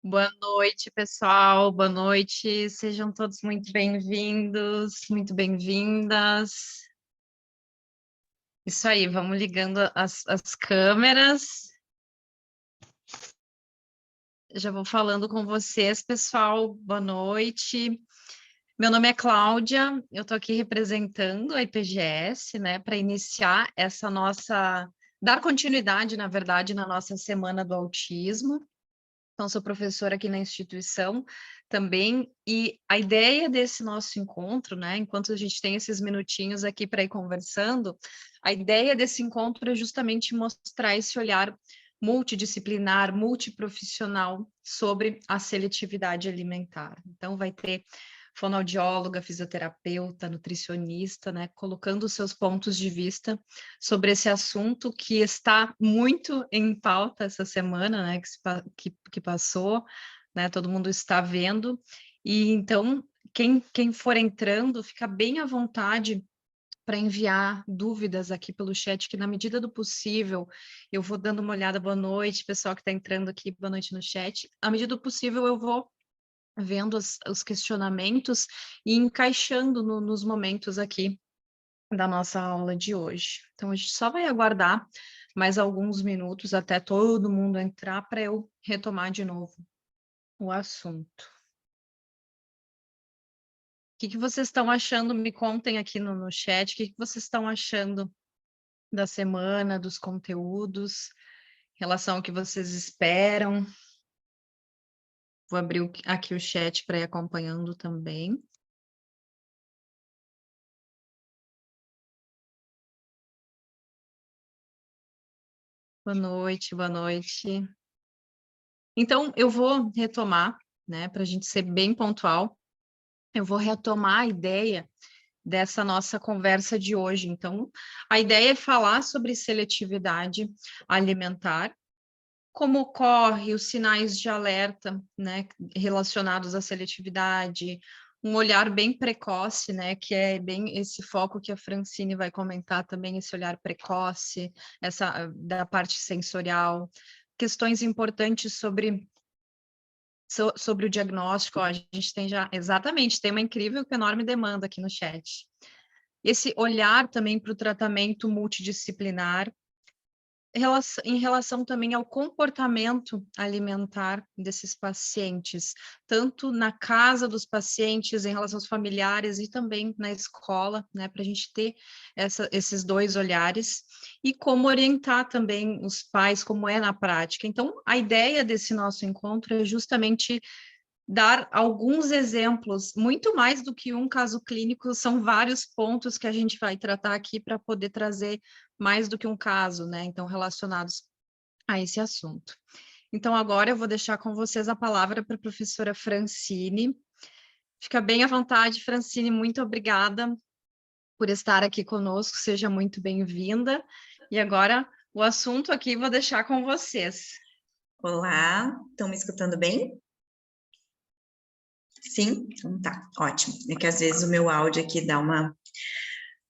Boa noite, pessoal. Boa noite. Sejam todos muito bem-vindos, muito bem-vindas. Isso aí, vamos ligando as câmeras. Já vou falando com vocês, pessoal. Boa noite. Meu nome é Cláudia, eu estou aqui representando a IPGS, né, para iniciar essa dar continuidade, na verdade, na nossa Semana do Autismo. Então, sou professora aqui na instituição também, e a ideia desse nosso encontro, né, enquanto a gente tem esses minutinhos aqui para ir conversando, a ideia desse encontro é justamente mostrar esse olhar multidisciplinar, multiprofissional sobre a seletividade alimentar. Então, vai ter fonoaudióloga, fisioterapeuta, nutricionista, né, colocando os seus pontos de vista sobre esse assunto que está muito em pauta essa semana, né, que passou, né, todo mundo está vendo, e então, quem for entrando, fica bem à vontade para enviar dúvidas aqui pelo chat, que na medida do possível, eu vou dando uma olhada, boa noite, pessoal que está entrando aqui, boa noite no chat, à medida do possível eu vou vendo os questionamentos e encaixando nos momentos aqui da nossa aula de hoje. Então, a gente só vai aguardar mais alguns minutos até todo mundo entrar para eu retomar de novo o assunto. O que vocês estão achando? Me contem aqui no chat, o que vocês estão achando da semana, dos conteúdos, em relação ao que vocês esperam. Vou abrir aqui o chat para ir acompanhando também. Boa noite, boa noite. Então, eu vou retomar, né, para a gente ser bem pontual, eu vou retomar a ideia dessa nossa conversa de hoje. Então, a ideia é falar sobre seletividade alimentar, como ocorre, os sinais de alerta, né, relacionados à seletividade, um olhar bem precoce, né, que é bem esse foco que a Francine vai comentar também, esse olhar precoce, essa da parte sensorial, questões importantes sobre o diagnóstico, ó, a gente tem já, exatamente, tem uma incrível e enorme demanda aqui no chat. Esse olhar também para o tratamento multidisciplinar, em relação também ao comportamento alimentar desses pacientes, tanto na casa dos pacientes, em relação aos familiares e também na escola, né, para a gente ter esses dois olhares, e como orientar também os pais, como é na prática. Então, a ideia desse nosso encontro é justamente dar alguns exemplos, muito mais do que um caso clínico, são vários pontos que a gente vai tratar aqui para poder trazer mais do que um caso, né? Então, relacionados a esse assunto. Então, agora eu vou deixar com vocês a palavra para a professora Francine. Fica bem à vontade, Francine, muito obrigada por estar aqui conosco, seja muito bem-vinda. E agora, o assunto aqui vou deixar com vocês. Olá, estão me escutando bem? Sim? Então tá, ótimo. É que às vezes o meu áudio aqui dá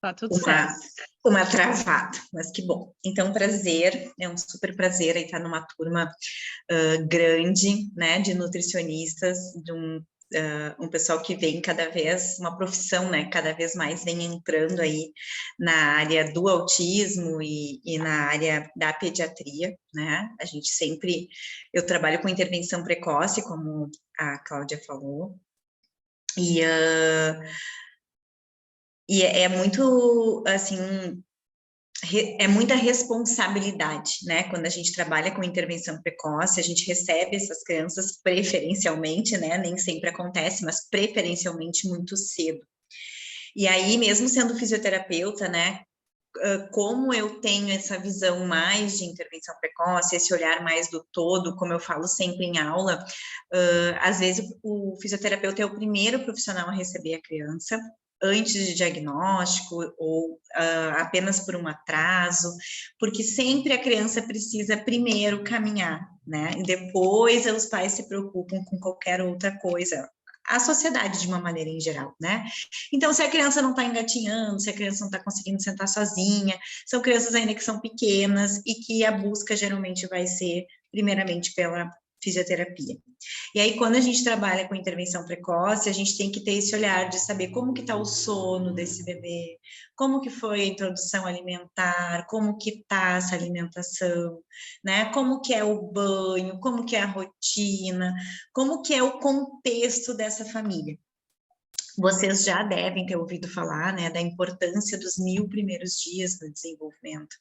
Tá tudo certo. uma travada, mas que bom. Então, prazer, é um super prazer aí estar numa turma grande, né, de nutricionistas, de um pessoal que vem cada vez, uma profissão, né, cada vez mais vem entrando aí na área do autismo e na área da pediatria, né, a gente sempre, eu trabalho com intervenção precoce, como a Cláudia falou, e é muito, assim, é muita responsabilidade, né? Quando a gente trabalha com intervenção precoce, a gente recebe essas crianças preferencialmente, né? Nem sempre acontece, mas preferencialmente muito cedo. E aí, mesmo sendo fisioterapeuta, né? Como eu tenho essa visão mais de intervenção precoce, esse olhar mais do todo, como eu falo sempre em aula, às vezes o fisioterapeuta é o primeiro profissional a receber a criança, antes de diagnóstico ou apenas por um atraso, porque sempre a criança precisa primeiro caminhar, né? E depois os pais se preocupam com qualquer outra coisa, a sociedade de uma maneira em geral, né? Então, se a criança não está engatinhando, se a criança não está conseguindo sentar sozinha, são crianças ainda que são pequenas e que a busca geralmente vai ser primeiramente fisioterapia. E aí, quando a gente trabalha com intervenção precoce, a gente tem que ter esse olhar de saber como que está o sono desse bebê, como que foi a introdução alimentar, como que está essa alimentação, né? Como que é o banho, como que é a rotina, como que é o contexto dessa família. Vocês já devem ter ouvido falar, né, da importância dos 1000 primeiros dias no desenvolvimento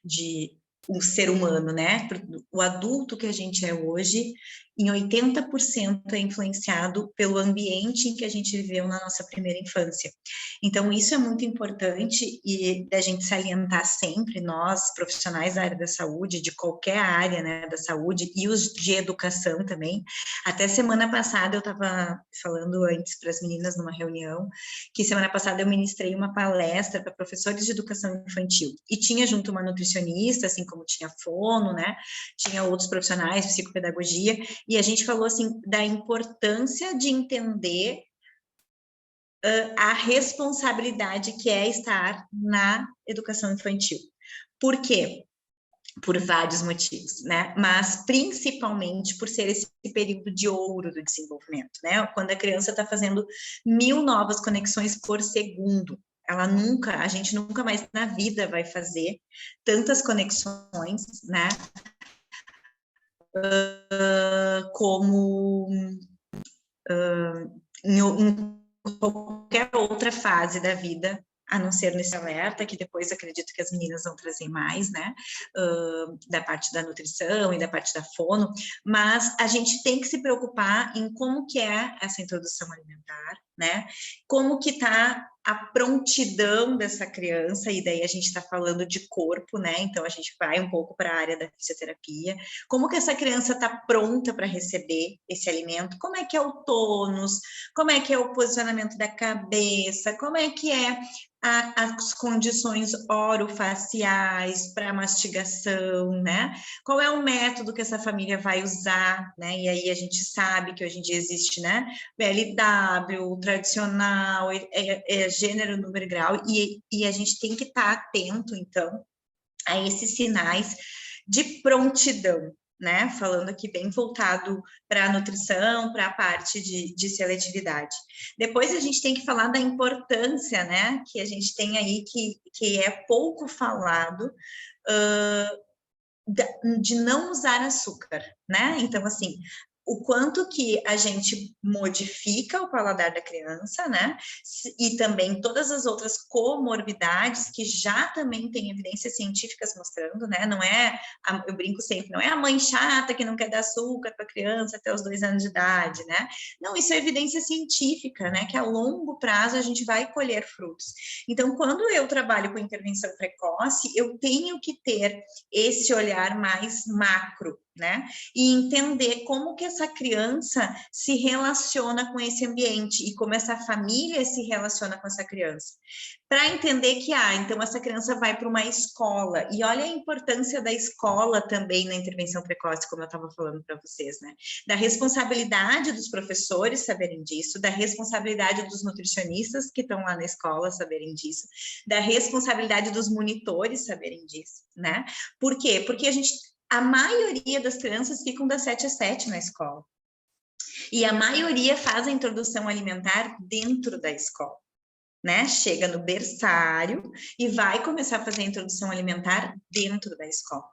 de um ser humano, né? O adulto que a gente é hoje, em 80% é influenciado pelo ambiente em que a gente viveu na nossa primeira infância. Então, isso é muito importante e da gente salientar sempre, nós, profissionais da área da saúde, de qualquer área, né, da saúde, e os de educação também. Até semana passada, eu estava falando antes para as meninas numa reunião, que semana passada eu ministrei uma palestra para professores de educação infantil, e tinha junto uma nutricionista, assim como tinha fono, né, tinha outros profissionais de psicopedagogia, e a gente falou, assim, da importância de entender a responsabilidade que é estar na educação infantil. Por quê? Por vários motivos, né? Mas principalmente por ser esse período de ouro do desenvolvimento, né? Quando a criança está fazendo 1000 novas conexões por segundo, a gente nunca mais na vida vai fazer tantas conexões, né? Como em qualquer outra fase da vida, a não ser nesse alerta, que depois acredito que as meninas vão trazer mais, né, da parte da nutrição e da parte da fono, mas a gente tem que se preocupar em como que é essa introdução alimentar, né, como que tá a prontidão dessa criança, e daí a gente está falando de corpo, né, então a gente vai um pouco para a área da fisioterapia, como que essa criança está pronta para receber esse alimento, como é que é o tônus, como é que é o posicionamento da cabeça, como é que é as condições orofaciais para mastigação, né? Qual é o método que essa família vai usar, né? E aí a gente sabe que hoje em dia existe, né? BLW, tradicional, gênero, número e grau, e a gente tem que estar atento, então, a esses sinais de prontidão, né? Falando aqui bem voltado para a nutrição, para a parte de seletividade. Depois a gente tem que falar da importância, né? Que a gente tem aí, que é pouco falado, de não usar açúcar, né? Então, assim, o quanto que a gente modifica o paladar da criança, né? E também todas as outras comorbidades que já também tem evidências científicas mostrando, né? Não é, eu brinco sempre, não é a mãe chata que não quer dar açúcar para a criança até os 2 anos de idade, né? Não, isso é evidência científica, né? Que a longo prazo a gente vai colher frutos. Então, quando eu trabalho com intervenção precoce, eu tenho que ter esse olhar mais macro, né? E entender como que essa criança se relaciona com esse ambiente e como essa família se relaciona com essa criança. Para entender que, então essa criança vai para uma escola, e olha a importância da escola também na intervenção precoce, como eu estava falando para vocês, né? Da responsabilidade dos professores saberem disso, da responsabilidade dos nutricionistas que estão lá na escola saberem disso, da responsabilidade dos monitores saberem disso, né? Por quê? Porque a maioria das crianças ficam das 7 às 7 na escola. E a maioria faz a introdução alimentar dentro da escola, né? Chega no berçário e vai começar a fazer a introdução alimentar dentro da escola.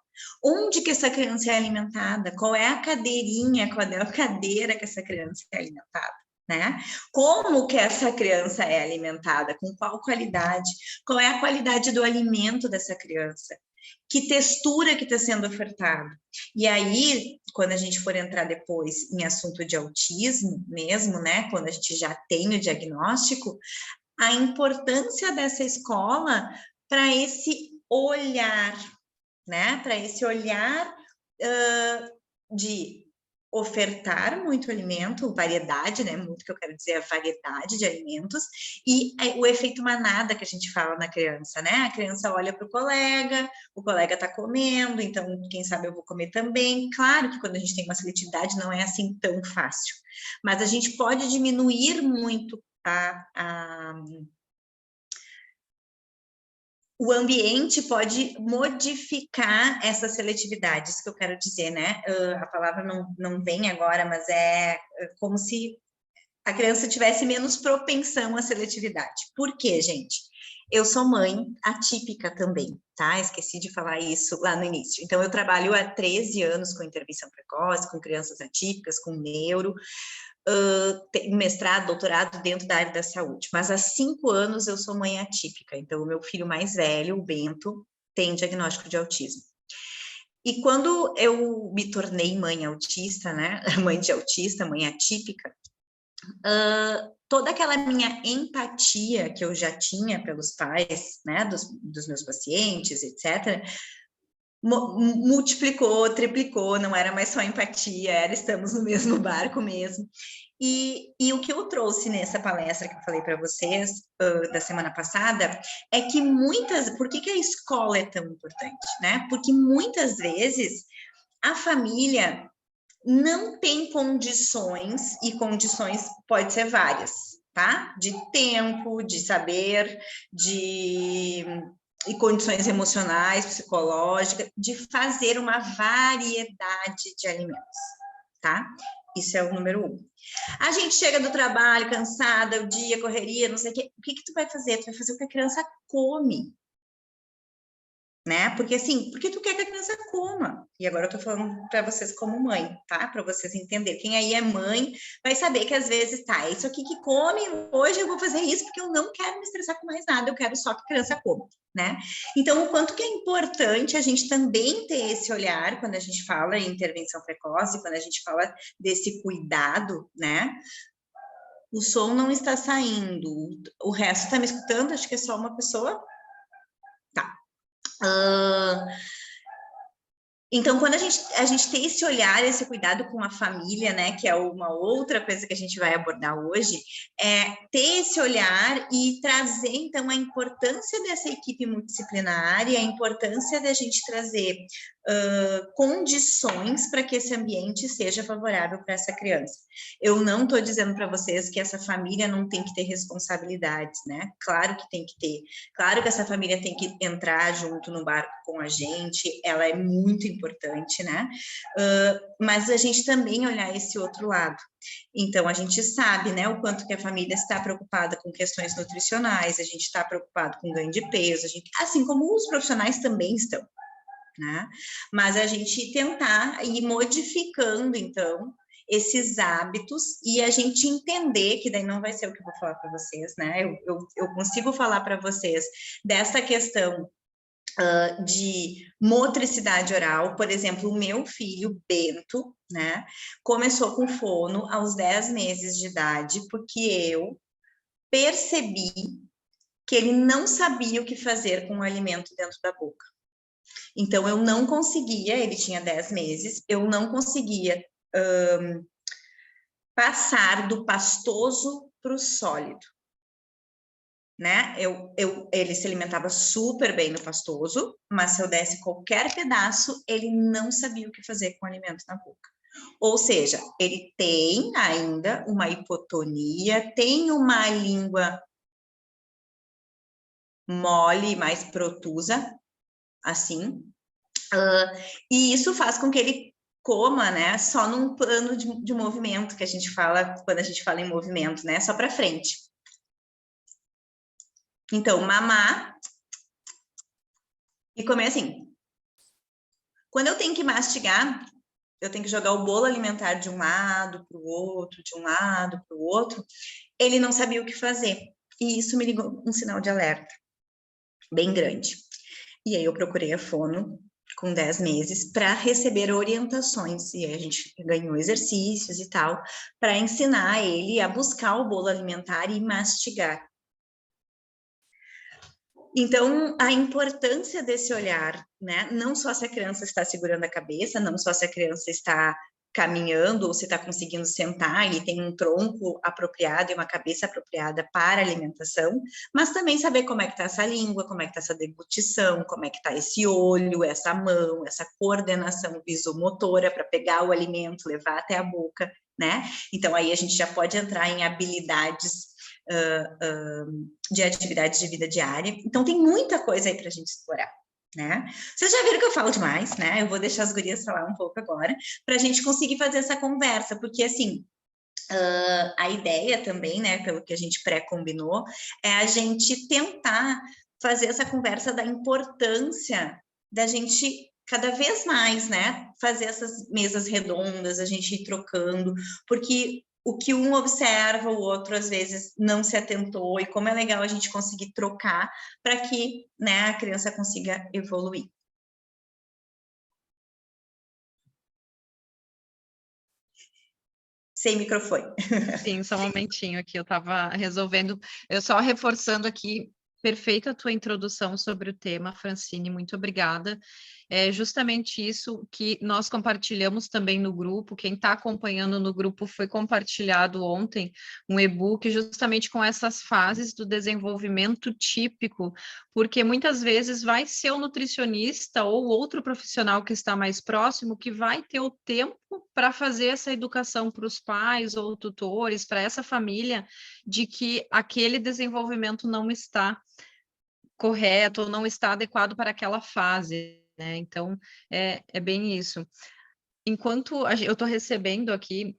Onde que essa criança é alimentada? Qual é a cadeirinha, qual é a cadeira que essa criança é alimentada? Né? Como que essa criança é alimentada? Com qual qualidade? Qual é a qualidade do alimento dessa criança? Que textura que está sendo ofertada? E aí, quando a gente for entrar depois em assunto de autismo mesmo, né? Quando a gente já tem o diagnóstico, a importância dessa escola para esse olhar, né? Para esse olhar de ofertar muito alimento, variedade, né? Muito que eu quero dizer, a variedade de alimentos, e o efeito manada que a gente fala na criança, né? A criança olha para o colega está comendo, então, quem sabe eu vou comer também. Claro que quando a gente tem uma seletividade não é assim tão fácil, mas a gente pode diminuir muito o ambiente pode modificar essa seletividade, isso que eu quero dizer, né? A palavra não vem agora, mas é como se a criança tivesse menos propensão à seletividade. Por quê, gente? Eu sou mãe atípica também, tá? Esqueci de falar isso lá no início. Então, eu trabalho há 13 anos com intervenção precoce, com crianças atípicas, com neuro, mestrado, doutorado dentro da área da saúde. Mas há 5 anos eu sou mãe atípica. Então, o meu filho mais velho, o Bento, tem diagnóstico de autismo. E quando eu me tornei mãe autista, né? Mãe de autista, mãe atípica, toda aquela minha empatia que eu já tinha pelos pais, né, dos meus pacientes, etc., multiplicou, triplicou, não era mais só empatia, era estamos no mesmo barco mesmo. E o que eu trouxe nessa palestra que eu falei para vocês, da semana passada, é que por que a escola é tão importante, né? Porque muitas vezes a família não tem condições, e condições pode ser várias, tá? De tempo, de saber, e condições emocionais, psicológicas, de fazer uma variedade de alimentos, tá? Isso é o número 1. A gente chega do trabalho cansada, o dia, correria, não sei o quê. O que tu vai fazer? Tu vai fazer o que a criança come, né? Porque assim, porque tu quer que a criança coma. E agora eu tô falando para vocês como mãe, tá? Para vocês entenderem. Quem aí é mãe vai saber que às vezes, tá, isso aqui que come, hoje eu vou fazer isso porque eu não quero me estressar com mais nada, eu quero só que a criança coma, né? Então, o quanto que é importante a gente também ter esse olhar quando a gente fala em intervenção precoce, quando a gente fala desse cuidado, né? O som não está saindo, o resto está me escutando? Acho que é só uma pessoa. Tá. Então, quando a gente tem esse olhar, esse cuidado com a família, né, que é uma outra coisa que a gente vai abordar hoje, é ter esse olhar e trazer, então, a importância dessa equipe multidisciplinar e a importância da gente trazer condições para que esse ambiente seja favorável para essa criança. Eu não estou dizendo para vocês que essa família não tem que ter responsabilidades, né? Claro que tem que ter. Claro que essa família tem que entrar junto no barco com a gente, ela é muito importante, né? Mas a gente também olhar esse outro lado. Então, a gente sabe, né, o quanto que a família está preocupada com questões nutricionais, a gente está preocupado com ganho de peso, assim como os profissionais também estão, né? Mas a gente tentar ir modificando, então, esses hábitos e a gente entender que daí não vai ser o que eu vou falar para vocês, né? Eu consigo falar para vocês dessa questão de motricidade oral, por exemplo, o meu filho, Bento, né, começou com fono aos 10 meses de idade, porque eu percebi que ele não sabia o que fazer com o alimento dentro da boca. Então, eu não conseguia, ele tinha 10 meses, eu não conseguia passar do pastoso para o sólido, né? Ele se alimentava super bem no pastoso, mas se eu desse qualquer pedaço, ele não sabia o que fazer com o alimento na boca. Ou seja, ele tem ainda uma hipotonia, tem uma língua mole, mais protusa, assim, e isso faz com que ele coma, né, só num plano de movimento, que a gente fala, quando a gente fala em movimento, né, só para frente. Então, mamar e comer assim. Quando eu tenho que mastigar, eu tenho que jogar o bolo alimentar de um lado para o outro, de um lado para o outro, ele não sabia o que fazer. E isso me ligou um sinal de alerta bem grande. E aí eu procurei a fono com 10 meses para receber orientações, e aí a gente ganhou exercícios e tal, para ensinar ele a buscar o bolo alimentar e mastigar. Então, a importância desse olhar, né? Não só se a criança está segurando a cabeça, não só se a criança está caminhando ou se está conseguindo sentar e tem um tronco apropriado e uma cabeça apropriada para alimentação, mas também saber como é que está essa língua, como é que está essa deglutição, como é que está esse olho, essa mão, essa coordenação visomotora para pegar o alimento, levar até a boca né? Então, aí a gente já pode entrar em habilidades de atividades de vida diária. Então, tem muita coisa aí para a gente explorar, né? Vocês já viram que eu falo demais, né? Eu vou deixar as gurias falar um pouco agora, para a gente conseguir fazer essa conversa, porque, assim, a ideia também, né, pelo que a gente pré-combinou, é a gente tentar fazer essa conversa da importância da gente cada vez mais, né, fazer essas mesas redondas, a gente ir trocando, porque o que um observa, o outro às vezes não se atentou, e como é legal a gente conseguir trocar para que, né, a criança consiga evoluir. Sem microfone. Sim, só um momentinho aqui, eu estava resolvendo, eu só reforçando aqui, perfeita a tua introdução sobre o tema, Francine, muito obrigada. É justamente isso que nós compartilhamos também no grupo, quem está acompanhando no grupo foi compartilhado ontem um e-book justamente com essas fases do desenvolvimento típico, porque muitas vezes vai ser o nutricionista ou outro profissional que está mais próximo que vai ter o tempo para fazer essa educação para os pais ou tutores, para essa família, de que aquele desenvolvimento não está correto ou não está adequado para aquela fase, né? Então, é bem isso. Enquanto eu estou recebendo aqui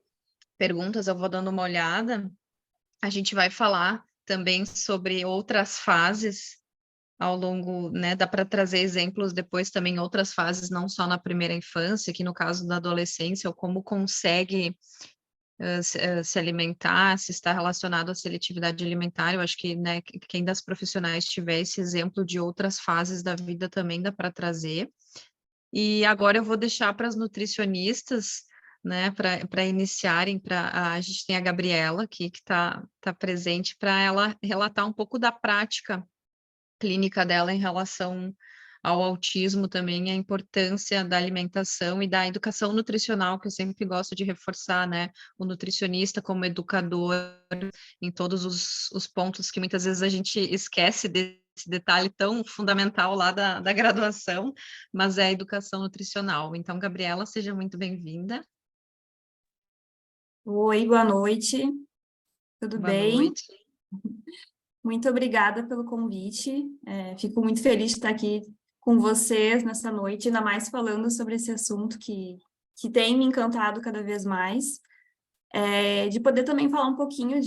perguntas, eu vou dando uma olhada, a gente vai falar também sobre outras fases ao longo, né? Dá para trazer exemplos depois também outras fases, não só na primeira infância, que no caso da adolescência, ou como consegue se alimentar, se está relacionado à seletividade alimentar. Eu acho que, né, quem das profissionais tiver esse exemplo de outras fases da vida também dá para trazer. E agora eu vou deixar para as nutricionistas, né, para iniciarem, a gente tem a Gabriela aqui, que está presente, para ela relatar um pouco da prática clínica dela em relação ao autismo também, a importância da alimentação e da educação nutricional, que eu sempre gosto de reforçar, né? O nutricionista como educador em todos os pontos que muitas vezes a gente esquece desse detalhe tão fundamental lá da graduação, mas é a educação nutricional. Então, Gabriela, seja muito bem-vinda. Oi, boa noite, tudo Boa bem? noite. Muito obrigada pelo convite, fico muito feliz de estar aqui com vocês nessa noite, ainda mais falando sobre esse assunto que tem me encantado cada vez mais, de poder também falar um pouquinho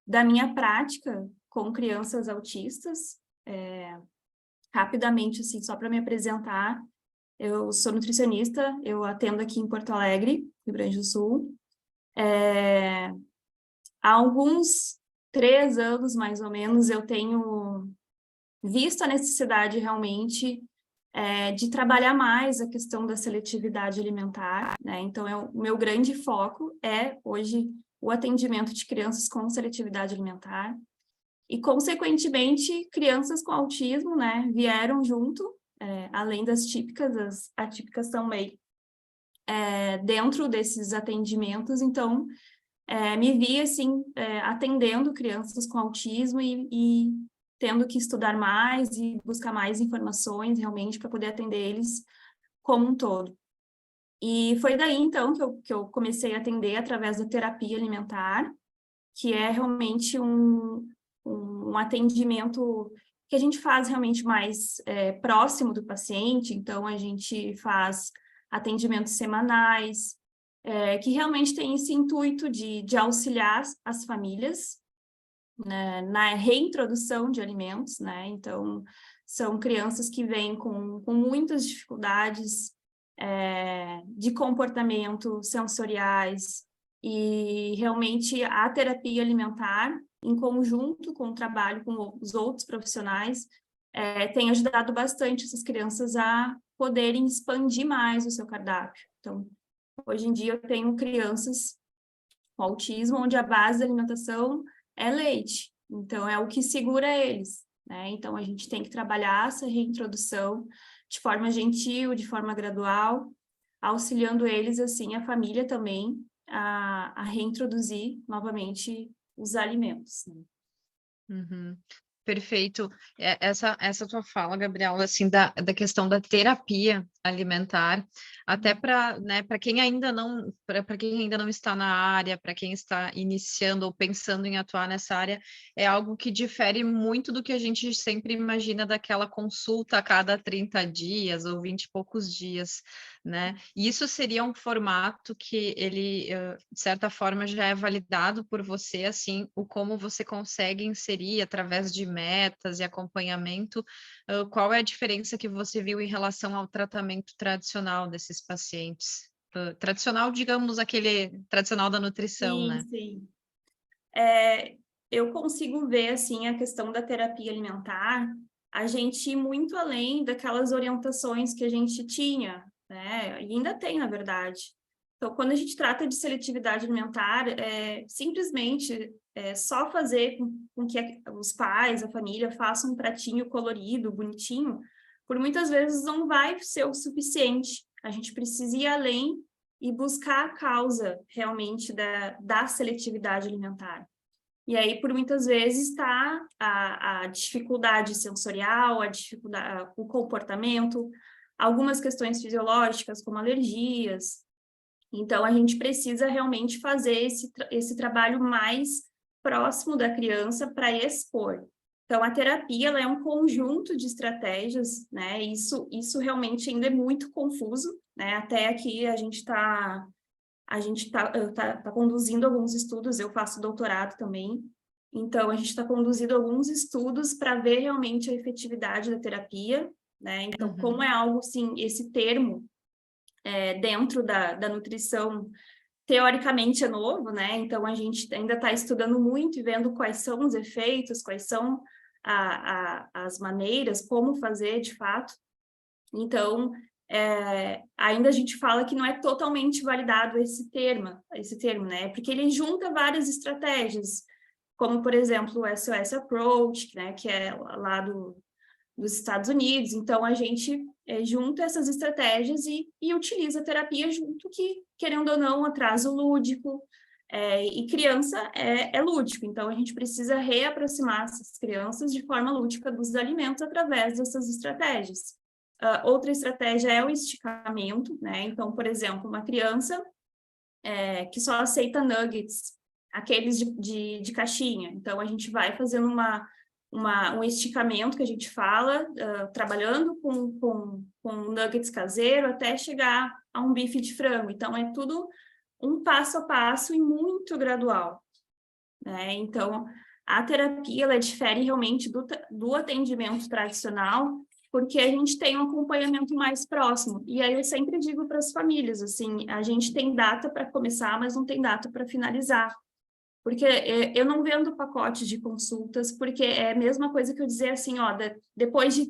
da minha prática com crianças autistas, rapidamente, assim, só para me apresentar, eu sou nutricionista, eu atendo aqui em Porto Alegre, Rio Grande do Sul, há alguns 3 anos, mais ou menos, eu tenho visto a necessidade realmente de trabalhar mais a questão da seletividade alimentar, né? Então, o meu grande foco é, hoje, o atendimento de crianças com seletividade alimentar e, consequentemente, crianças com autismo, né, vieram junto, além das típicas, as atípicas também, dentro desses atendimentos. Então, me vi, assim, atendendo crianças com autismo e tendo que estudar mais e buscar mais informações, realmente, para poder atender eles como um todo. E foi daí, então, que eu comecei a atender através da terapia alimentar, que é realmente um atendimento que a gente faz realmente mais próximo do paciente. Então, a gente faz atendimentos semanais, que realmente tem esse intuito de auxiliar as famílias, né, na reintrodução de alimentos, né? Então, são crianças que vêm com muitas dificuldades de comportamento sensoriais, e realmente a terapia alimentar, em conjunto com o trabalho com os outros profissionais, tem ajudado bastante essas crianças a poderem expandir mais o seu cardápio. Então, hoje em dia eu tenho crianças com autismo, onde a base da alimentação é leite. Então, é o que segura eles, né? Então, a gente tem que trabalhar essa reintrodução de forma gentil, de forma gradual, auxiliando eles, assim, a família também, a reintroduzir novamente os alimentos, né? Uhum. Perfeito. Essa tua fala, Gabriela, assim, da questão da terapia alimentar, até para, né, para quem ainda não, para quem ainda não está na área, para quem está iniciando ou pensando em atuar nessa área, é algo que difere muito do que a gente sempre imagina daquela consulta a cada 30 dias ou 20 e poucos dias, né? E isso seria um formato que ele, de certa forma, já é validado por você, assim, o como você consegue inserir através de metas e acompanhamento, qual é a diferença que você viu em relação ao tratamento tradicional desses pacientes? Tradicional, digamos, aquele tradicional da nutrição, Sim, né? sim. Eu consigo ver, assim, a questão da terapia alimentar, a gente ir muito além daquelas orientações que a gente tinha, né? E ainda tem, na verdade. Então, quando a gente trata de seletividade alimentar, simplesmente só fazer com que os pais, a família, façam um pratinho colorido, bonitinho, por muitas vezes não vai ser o suficiente. A gente precisa ir além e buscar a causa, realmente, da seletividade alimentar. E aí, por muitas vezes, está a dificuldade sensorial, a dificuldade, o comportamento, algumas questões fisiológicas, como alergias. Então, a gente precisa realmente fazer esse trabalho mais próximo da criança para expor. Então, a terapia ela é um conjunto de estratégias, né? Isso realmente ainda é muito confuso, né? Até aqui a gente está tá conduzindo alguns estudos, eu faço doutorado também, então a gente está conduzindo alguns estudos para ver realmente a efetividade da terapia, né? Então, como é algo, assim, esse termo dentro da nutrição, teoricamente é novo, né? Então, a gente ainda está estudando muito e vendo quais são os efeitos, quais são as maneiras, como fazer de fato. Então, ainda a gente fala que não é totalmente validado esse termo, né? Porque ele junta várias estratégias, como, por exemplo, o SOS Approach, né? Que é lá dos Estados Unidos. Então, a gente junta essas estratégias e utiliza a terapia junto, que, querendo ou não, atraso lúdico, e criança é lúdico. Então, a gente precisa reaproximar essas crianças de forma lúdica dos alimentos através dessas estratégias. Outra estratégia é o esticamento, né? Então, por exemplo, uma criança que só aceita nuggets, aqueles de caixinha. Então, a gente vai fazendo um esticamento que a gente fala, trabalhando com nuggets caseiro até chegar a um bife de frango. Então, é tudo um passo a passo e muito gradual, né? Então, a terapia, ela difere realmente do atendimento tradicional, porque a gente tem um acompanhamento mais próximo. E aí eu sempre digo para as famílias, assim, a gente tem data para começar, mas não tem data para finalizar. Porque eu não vendo pacotes de consultas, porque é a mesma coisa que eu dizer assim, ó, depois de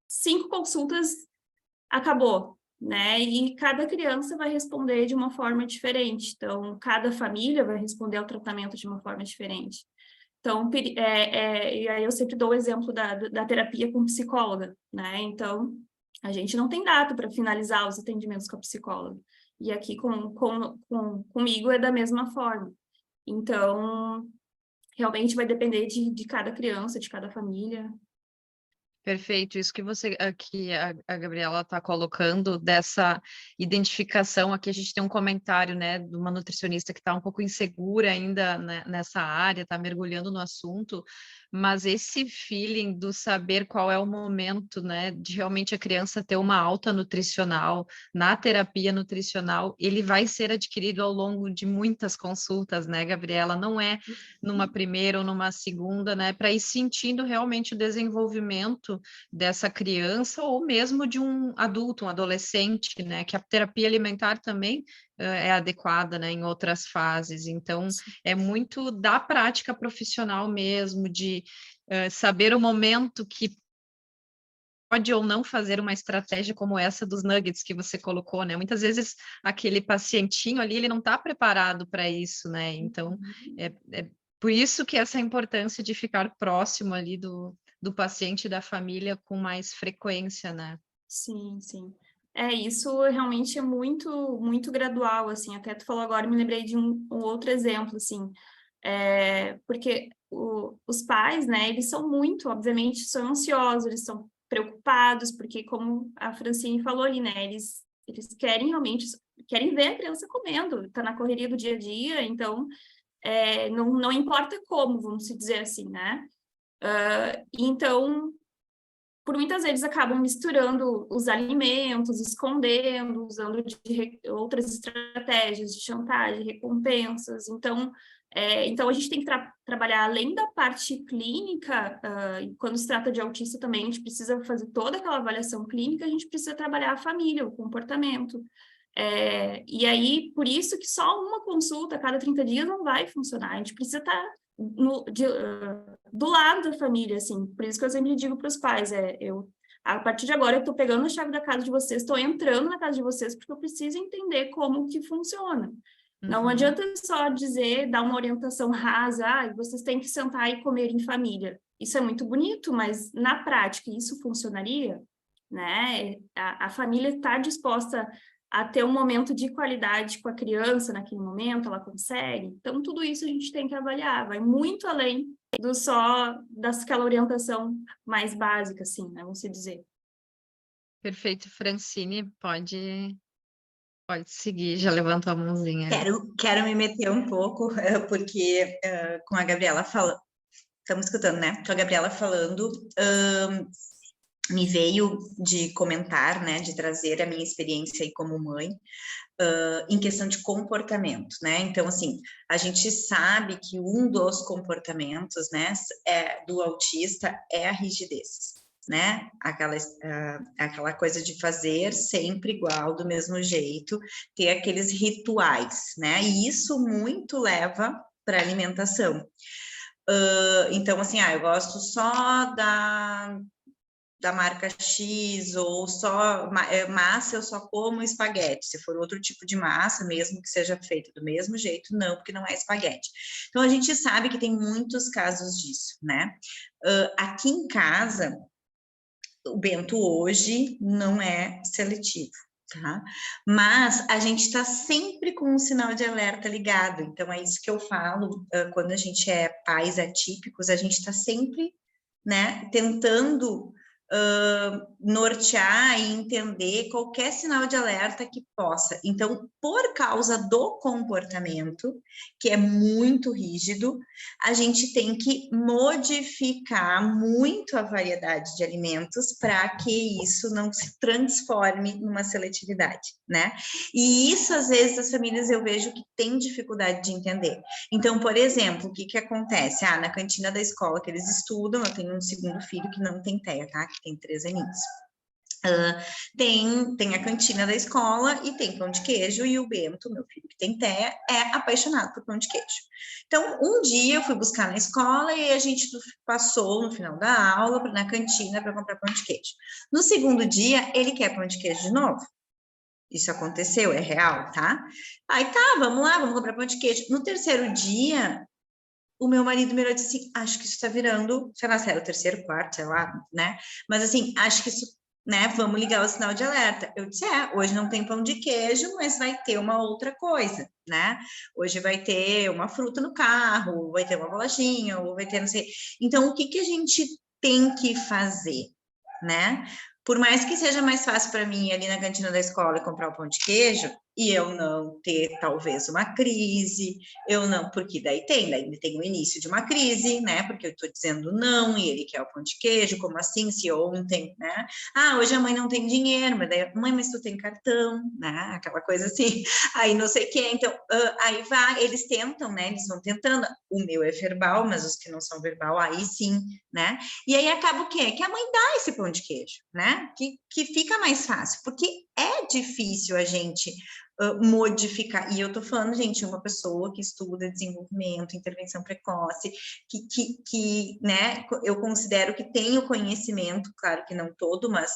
5 consultas, acabou, né? E cada criança vai responder de uma forma diferente. Então, cada família vai responder ao tratamento de uma forma diferente. Então, e aí eu sempre dou o exemplo da terapia com psicóloga, né? Então, a gente não tem data para finalizar os atendimentos com a psicóloga. E aqui comigo é da mesma forma. Então, realmente vai depender de cada criança, de cada família. Perfeito, isso que você aqui a Gabriela está colocando dessa identificação, aqui a gente tem um comentário, né, de uma nutricionista que está um pouco insegura ainda, né, nessa área, está mergulhando no assunto, mas esse feeling do saber qual é o momento, né, de realmente a criança ter uma alta nutricional, na terapia nutricional, ele vai ser adquirido ao longo de muitas consultas, né, Gabriela? Não é numa primeira ou numa segunda, né, para ir sentindo realmente o desenvolvimento dessa criança ou mesmo de um adulto, um adolescente, né? Que a terapia alimentar também é adequada, né? Em outras fases. Então, é muito da prática profissional mesmo, de saber o momento que pode ou não fazer uma estratégia como essa dos nuggets que você colocou, né? Muitas vezes aquele pacientinho ali, ele não está preparado para isso, né? Então, é por isso que essa importância de ficar próximo ali do paciente e da família com mais frequência, né? Sim, sim. Isso realmente é muito, muito gradual, assim, até tu falou agora, me lembrei de um outro exemplo, assim, Porque os pais, né, eles são muito, obviamente, são ansiosos, eles são preocupados, porque como a Francine falou ali, né, eles querem realmente, querem ver a criança comendo, tá na correria do dia a dia, então, não importa como, vamos dizer assim, né? Então, por muitas vezes acabam misturando os alimentos, escondendo, usando outras estratégias de chantagem, recompensas. Então, a gente tem que trabalhar além da parte clínica, e quando se trata de autista também, a gente precisa fazer toda aquela avaliação clínica, a gente precisa trabalhar a família, o comportamento. E aí, por isso que só uma consulta a cada 30 dias não vai funcionar. A gente precisa estar do lado da família, assim. Por isso que eu sempre digo para os pais, a partir de agora eu estou pegando a chave da casa de vocês, estou entrando na casa de vocês, porque eu preciso entender como que funciona. Não adianta só dar uma orientação rasa, vocês têm que sentar e comer em família. Isso é muito bonito, mas na prática isso funcionaria? Né? A família está disposta a ter um momento de qualidade com a criança naquele momento, ela consegue? Então, tudo isso a gente tem que avaliar, vai muito além daquela orientação mais básica, assim, né, vamos dizer. Perfeito, Francine, pode seguir, já levantou a mãozinha. Quero me meter um pouco, porque com a Gabriela falando, estamos escutando, né? Com a Gabriela falando, me veio de comentar, né, de trazer a minha experiência aí como mãe, em questão de comportamento, né? Então, assim, a gente sabe que um dos comportamentos, né, do autista é a rigidez, né? Aquela coisa de fazer sempre igual, do mesmo jeito, ter aqueles rituais, né? E isso muito leva para a alimentação. Então, assim, eu gosto só da marca X, ou só massa, eu só como espaguete. Se for outro tipo de massa, mesmo que seja feito do mesmo jeito, não, porque não é espaguete. Então, a gente sabe que tem muitos casos disso, né? Aqui em casa, o bento hoje não é seletivo, tá? Mas a gente está sempre com um sinal de alerta ligado. Então, é isso que eu falo, quando a gente é pais atípicos, a gente está sempre, né, tentando nortear e entender qualquer sinal de alerta que possa. Então, por causa do comportamento, que é muito rígido, a gente tem que modificar muito a variedade de alimentos para que isso não se transforme numa seletividade, né? E isso, às vezes, as famílias eu vejo que têm dificuldade de entender. Então, por exemplo, o que acontece? Na cantina da escola que eles estudam, eu tenho um segundo filho que não tem TEA, tá? Que tem 3 aninhos. Tem a cantina da escola e tem pão de queijo, e o Bento, meu filho que tem TEA, é apaixonado por pão de queijo. Então, um dia eu fui buscar na escola e a gente passou no final da aula na cantina para comprar pão de queijo. No segundo dia, ele quer pão de queijo de novo. Isso aconteceu, é real, tá? Aí tá, vamos lá, vamos comprar pão de queijo. No terceiro dia, o meu marido me olhou e disse assim, acho que isso tá virando, sei lá, se era o terceiro, quarto, sei lá, né? Mas assim, acho que isso, né, vamos ligar o sinal de alerta. Eu disse, hoje não tem pão de queijo, mas vai ter uma outra coisa, né? Hoje vai ter uma fruta no carro, vai ter uma bolachinha, ou vai ter, não sei. Então, o que a gente tem que fazer, né? Por mais que seja mais fácil para mim ir ali na cantina da escola e comprar o pão de queijo, e eu não ter, talvez, uma crise, porque daí tem o início de uma crise, né, porque eu estou dizendo não, e ele quer o pão de queijo, como assim, se ontem, né, hoje a mãe não tem dinheiro, mas daí, mãe, mas tu tem cartão, né, aquela coisa assim, aí não sei o que, então, aí eles tentam, né, eles vão tentando, o meu é verbal, mas os que não são verbal, aí sim, né, e aí acaba o quê? Que a mãe dá esse pão de queijo, né, que fica mais fácil, porque é difícil a gente modificar, e eu tô falando, gente, uma pessoa que estuda desenvolvimento, intervenção precoce, que né, eu considero que tem o conhecimento, claro que não todo, mas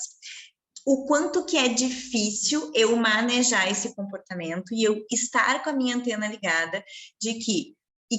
o quanto que é difícil eu manejar esse comportamento e eu estar com a minha antena ligada e que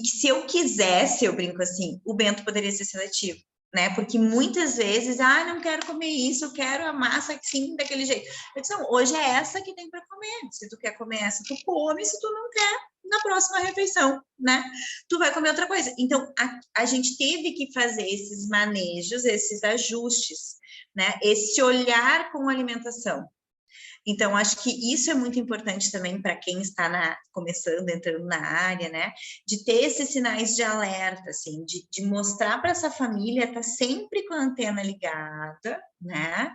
se eu quisesse, eu brinco assim, o Bento poderia ser seletivo, né? Porque muitas vezes, não quero comer isso, eu quero a massa assim, daquele jeito. Eu disse, não, hoje é essa que tem para comer. Se tu quer comer essa, tu come. Se tu não quer, na próxima refeição, né? Tu vai comer outra coisa. Então, a gente teve que fazer esses manejos, esses ajustes, né? Esse olhar com a alimentação. Então, acho que isso é muito importante também para quem está começando, entrando na área, né? De ter esses sinais de alerta, assim, de mostrar para essa família, tá sempre com a antena ligada, né?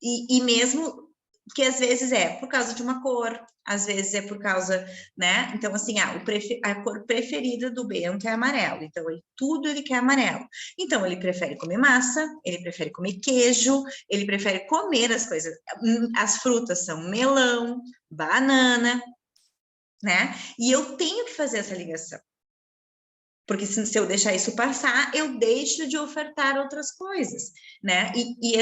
E mesmo que às vezes é por causa de uma cor, às vezes é por causa, né? Então, assim, a cor preferida do Bento é amarelo, então tudo ele quer amarelo. Então, ele prefere comer massa, ele prefere comer queijo, ele prefere comer as coisas. As frutas são melão, banana, né? E eu tenho que fazer essa ligação. Porque se eu deixar isso passar, eu deixo de ofertar outras coisas, né? E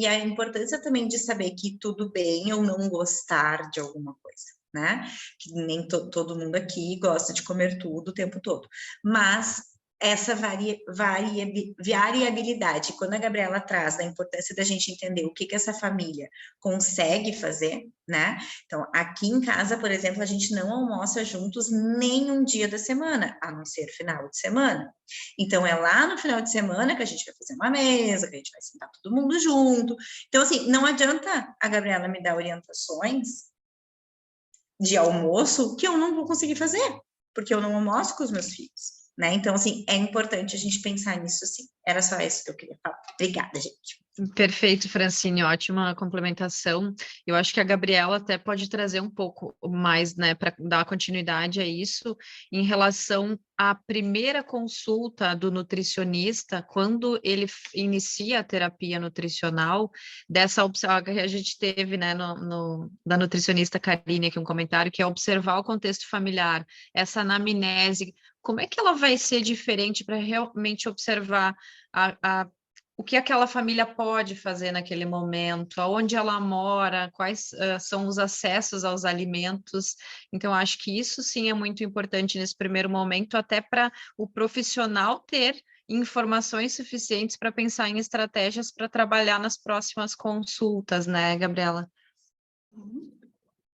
a importância também de saber que tudo bem eu não gostar de alguma coisa, né? Que nem todo mundo aqui gosta de comer tudo o tempo todo. Mas essa variabilidade, quando a Gabriela traz da importância da gente entender o que essa família consegue fazer, né? Então, aqui em casa, por exemplo, a gente não almoça juntos nenhum dia da semana, a não ser final de semana. Então, é lá no final de semana que a gente vai fazer uma mesa, que a gente vai sentar todo mundo junto. Então, assim, não adianta a Gabriela me dar orientações de almoço que eu não vou conseguir fazer, porque eu não almoço com os meus filhos. Né? Então, assim, é importante a gente pensar nisso, sim. Era só isso que eu queria falar. Obrigada, gente. Perfeito, Francine, ótima complementação. Eu acho que a Gabriela até pode trazer um pouco mais, né, para dar continuidade a isso, em relação à primeira consulta do nutricionista, quando ele inicia a terapia nutricional, dessa opção que a gente teve, né, da nutricionista Karine, aqui um comentário, que é observar o contexto familiar, essa anamnese, como é que ela vai ser diferente para realmente observar o que aquela família pode fazer naquele momento, aonde ela mora, quais são os acessos aos alimentos. Então, acho que isso sim é muito importante nesse primeiro momento, até para o profissional ter informações suficientes para pensar em estratégias para trabalhar nas próximas consultas, né, Gabriela?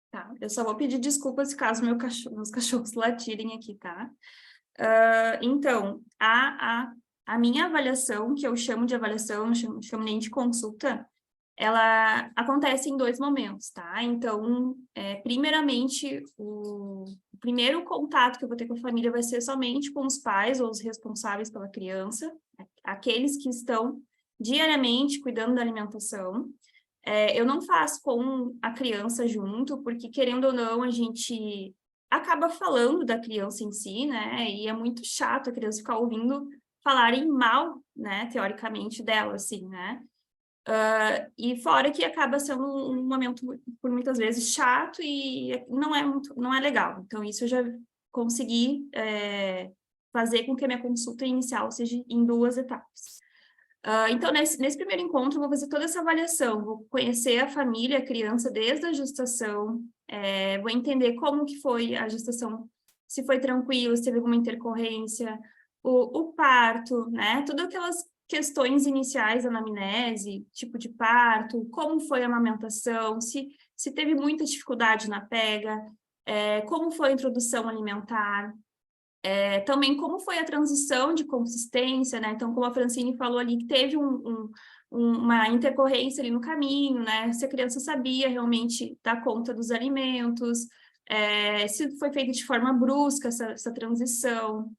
Tá, eu só vou pedir desculpas caso meus cachorros latirem aqui, tá? Então, a minha avaliação, que eu chamo de avaliação, não chamo nem de consulta, ela acontece em 2 momentos, tá? Então, primeiramente, o primeiro contato que eu vou ter com a família vai ser somente com os pais ou os responsáveis pela criança, aqueles que estão diariamente cuidando da alimentação. Eu não faço com a criança junto, porque, querendo ou não, a gente acaba falando da criança em si, né? E é muito chato a criança ficar ouvindo falarem mal, né? Teoricamente, dela, assim, né? E fora que acaba sendo um momento, por muitas vezes, chato e não é legal. Então, isso eu já consegui fazer com que a minha consulta inicial seja em 2 etapas. Então, nesse primeiro encontro, eu vou fazer toda essa avaliação, vou conhecer a família, a criança desde a gestação, vou entender como que foi a gestação, se foi tranquilo, se teve alguma intercorrência, o parto, né? Todas aquelas questões iniciais da anamnese, tipo de parto, como foi a amamentação, se teve muita dificuldade na pega, como foi a introdução alimentar, também como foi a transição de consistência, né? Então, como a Francine falou ali, que teve uma intercorrência ali no caminho, né? Se a criança sabia realmente dar conta dos alimentos, se foi feita de forma brusca essa transição,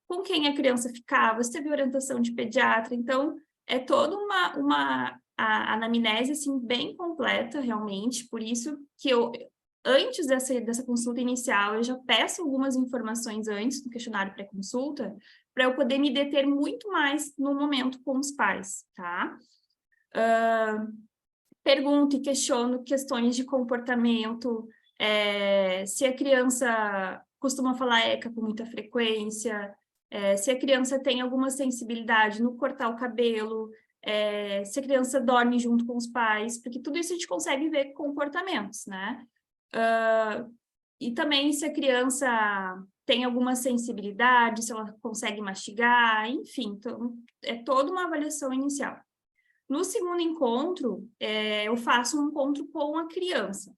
com quem a criança ficava, se teve orientação de pediatra. Então, é toda a anamnese, assim, bem completa, realmente, por isso que antes dessa consulta inicial, eu já peço algumas informações antes do questionário pré-consulta, para eu poder me deter muito mais no momento com os pais, tá? Pergunto e questiono questões de comportamento, se a criança costuma falar ECA com muita frequência, se a criança tem alguma sensibilidade no cortar o cabelo, se a criança dorme junto com os pais, porque tudo isso a gente consegue ver com comportamentos, né? E também se a criança tem alguma sensibilidade, se ela consegue mastigar, enfim, então, é toda uma avaliação inicial. No segundo encontro, eu faço um encontro com a criança.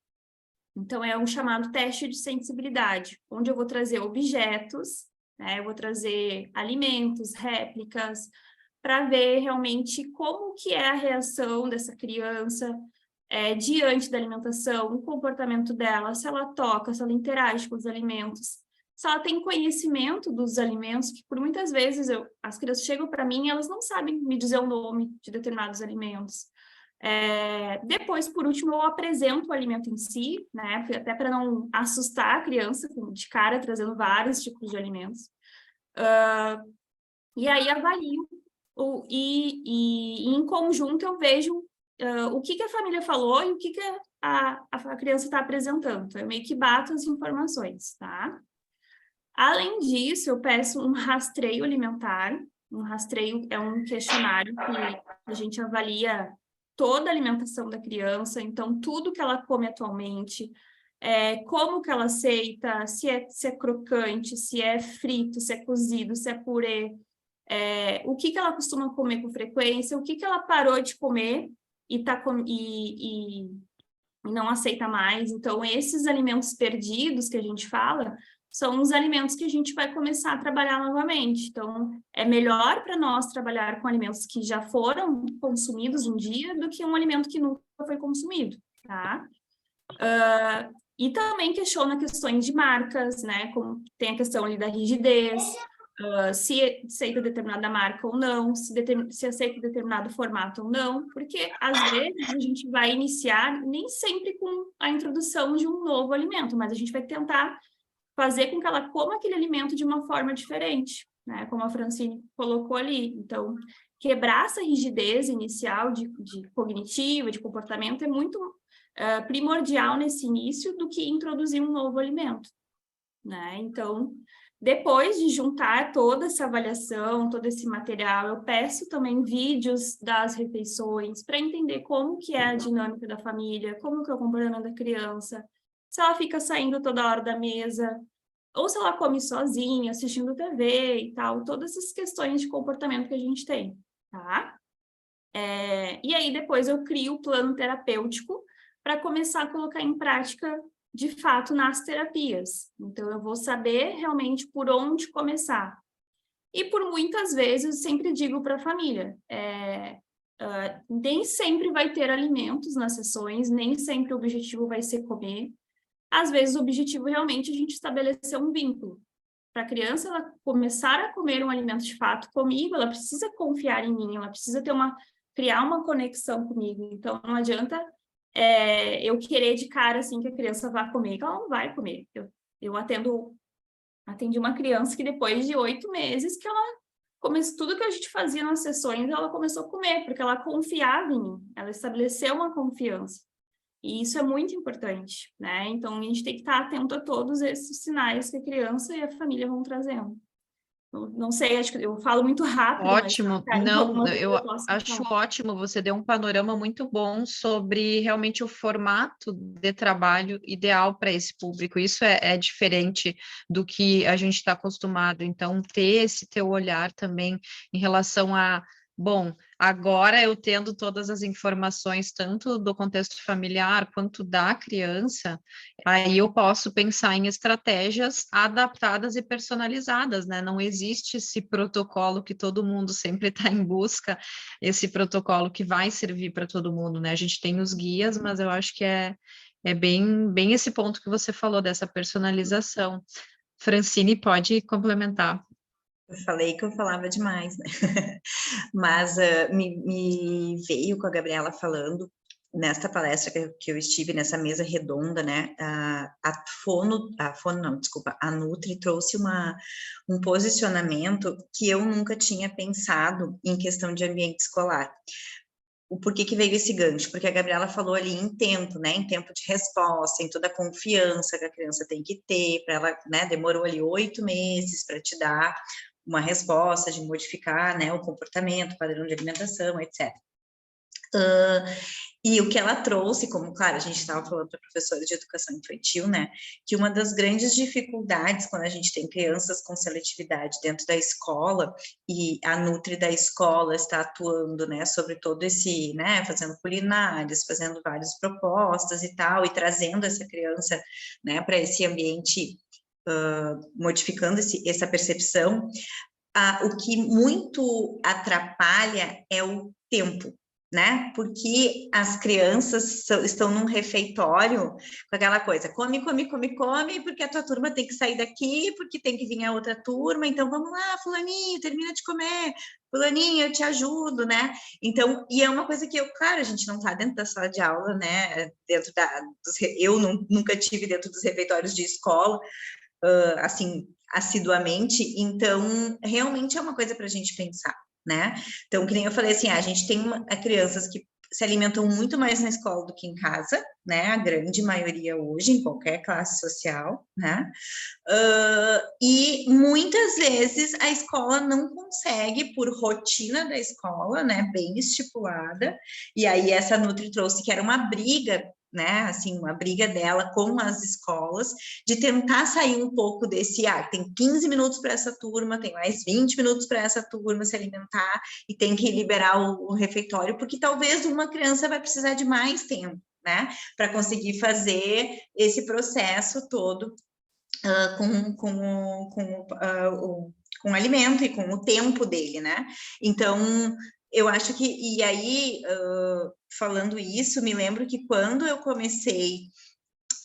Então, é um chamado teste de sensibilidade, onde eu vou trazer objetos, né, eu vou trazer alimentos, réplicas, para ver realmente como que é a reação dessa criança diante da alimentação, o comportamento dela, se ela toca, se ela interage com os alimentos, se ela tem conhecimento dos alimentos, que por muitas vezes as crianças chegam para mim e elas não sabem me dizer o nome de determinados alimentos. Depois, por último, eu apresento o alimento em si, né, até para não assustar a criança de cara, trazendo vários tipos de alimentos. E aí avalio, e em conjunto eu vejo o que a família falou e o que a criança está apresentando. Eu meio que bato as informações, tá? Além disso, eu peço um rastreio alimentar. Um rastreio é um questionário que a gente avalia toda a alimentação da criança, então tudo que ela come atualmente, como que ela aceita, se é crocante, se é frito, se é cozido, se é purê, o que ela costuma comer com frequência, o que ela parou de comer e não aceita mais. Então, esses alimentos perdidos que a gente fala são os alimentos que a gente vai começar a trabalhar novamente. Então, é melhor para nós trabalhar com alimentos que já foram consumidos um dia do que um alimento que nunca foi consumido, tá? E também questiona questões de marcas, né? Como tem a questão ali da rigidez, se aceita determinada marca ou não, se aceita determinado formato ou não, porque às vezes a gente vai iniciar nem sempre com a introdução de um novo alimento, mas a gente vai tentar fazer com que ela coma aquele alimento de uma forma diferente, né? Como a Francine colocou ali. Então, quebrar essa rigidez inicial de cognitiva, de comportamento, é muito primordial nesse início do que introduzir um novo alimento, né? Então, depois de juntar toda essa avaliação, todo esse material, eu peço também vídeos das refeições para entender como que é a dinâmica da família, como que é o comportamento da criança, se ela fica saindo toda hora da mesa, ou se ela come sozinha, assistindo TV e tal, todas essas questões de comportamento que a gente tem, tá? E aí depois eu crio o plano terapêutico para começar a colocar em prática de fato nas terapias. Então, eu vou saber realmente por onde começar. E por muitas vezes, eu sempre digo para a família, nem sempre vai ter alimentos nas sessões, nem sempre o objetivo vai ser comer. Às vezes, o objetivo realmente é a gente estabelecer um vínculo. Para a criança ela começar a comer um alimento de fato comigo, ela precisa confiar em mim, ela precisa criar uma conexão comigo. Então, não adianta eu querer de cara assim que a criança vá comer, que ela não vai comer. Eu atendi uma criança que depois de 8 meses que ela começou, tudo que a gente fazia nas sessões, ela começou a comer, porque ela confiava em mim, ela estabeleceu uma confiança. E isso é muito importante, né? Então, a gente tem que estar atento a todos esses sinais que a criança e a família vão trazendo. Não sei, acho que eu falo muito rápido. Ótimo, mas, não, eu acho falar. ótimo, você deu um panorama muito bom sobre realmente o formato de trabalho ideal para esse público, isso é diferente do que a gente está acostumado, então ter esse teu olhar também em relação a, bom, agora eu tendo todas as informações, tanto do contexto familiar quanto da criança, aí eu posso pensar em estratégias adaptadas e personalizadas, né? Não existe esse protocolo que todo mundo sempre está em busca, esse protocolo que vai servir para todo mundo, né? A gente tem os guias, mas eu acho que é bem esse ponto que você falou, dessa personalização. Francine, pode complementar. Eu falei que eu falava demais, né? Mas me veio com a Gabriela falando, nesta palestra que eu estive, nessa mesa redonda, né? A Nutri trouxe um posicionamento que eu nunca tinha pensado em questão de ambiente escolar. O porquê que veio esse gancho? Porque a Gabriela falou ali em tempo, né? Em tempo de resposta, em toda a confiança que a criança tem que ter, para ela, né? Demorou ali 8 meses para te dar uma resposta, de modificar, né, o comportamento, padrão de alimentação, etc. E o que ela trouxe, como, claro, a gente estava falando para a professora de educação infantil, né, que uma das grandes dificuldades quando a gente tem crianças com seletividade dentro da escola e a Nutri da escola está atuando, né, sobre todo esse, né, fazendo culinárias, fazendo várias propostas e tal, e trazendo essa criança, né, para esse ambiente, modificando essa percepção, o que muito atrapalha é o tempo, né? Porque as crianças estão num refeitório com aquela coisa, come, come, come, come, porque a tua turma tem que sair daqui, porque tem que vir a outra turma, então vamos lá, fulaninho, termina de comer, fulaninho, eu te ajudo, né? Então, e é uma coisa que claro, a gente não tá dentro da sala de aula, né? Dentro eu nunca tive dentro dos refeitórios de escola, assim, assiduamente, então, realmente é uma coisa para a gente pensar, né? Então, que nem eu falei assim, a gente tem crianças que se alimentam muito mais na escola do que em casa, né? A grande maioria hoje, em qualquer classe social, né? E muitas vezes a escola não consegue, por rotina da escola, né? Bem estipulada, e aí essa Nutri trouxe que era uma briga, né, assim, uma briga dela com as escolas, de tentar sair um pouco desse, tem 15 minutos para essa turma, tem mais 20 minutos para essa turma se alimentar, e tem que liberar o refeitório, porque talvez uma criança vai precisar de mais tempo, né, para conseguir fazer esse processo todo com o alimento e com o tempo dele, né, então eu acho que, e aí, falando isso, me lembro que quando eu comecei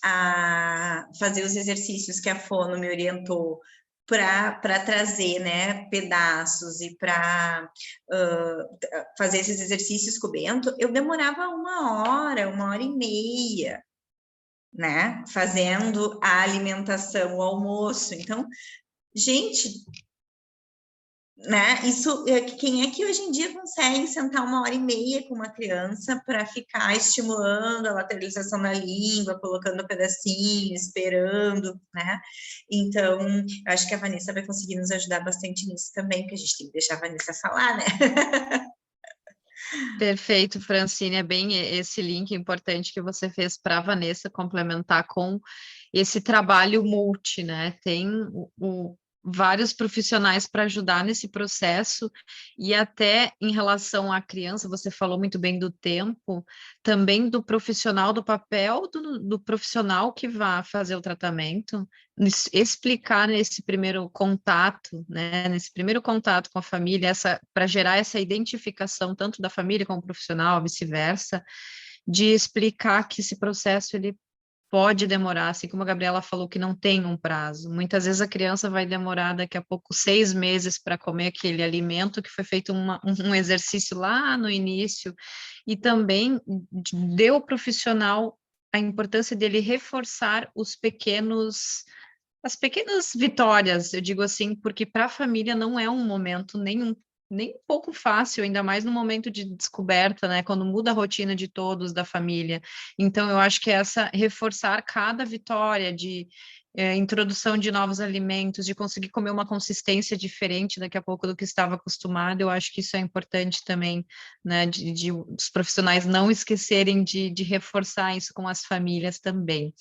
a fazer os exercícios que a Fono me orientou para trazer, né, pedaços e para fazer esses exercícios com o Bento, eu demorava 1 hora e meia, né, fazendo a alimentação, o almoço. Então, gente, né? Isso, quem é que hoje em dia consegue sentar 1 hora e meia com uma criança para ficar estimulando a lateralização da língua, colocando pedacinho, esperando, né? Então, acho que a Vanessa vai conseguir nos ajudar bastante nisso também, porque a gente tem que deixar a Vanessa falar, né? Perfeito, Francine, é bem esse link importante que você fez para a Vanessa complementar com esse trabalho multi, né? Tem vários profissionais para ajudar nesse processo, e até em relação à criança, você falou muito bem do tempo, também do profissional, do papel do profissional que vai fazer o tratamento, explicar nesse primeiro contato, né, nesse primeiro contato com a família, para gerar essa identificação tanto da família como profissional, vice-versa, de explicar que esse processo ele pode demorar, assim como a Gabriela falou que não tem um prazo. Muitas vezes a criança vai demorar daqui a pouco 6 meses para comer aquele alimento que foi feito um exercício lá no início, e também deu ao profissional a importância dele reforçar as pequenas vitórias, eu digo assim, porque para a família não é um momento nem um pouco fácil, ainda mais no momento de descoberta, né, quando muda a rotina de todos da família. Então, eu acho que reforçar cada vitória de introdução de novos alimentos, de conseguir comer uma consistência diferente daqui a pouco do que estava acostumado, eu acho que isso é importante também, né, de os profissionais não esquecerem de reforçar isso com as famílias também.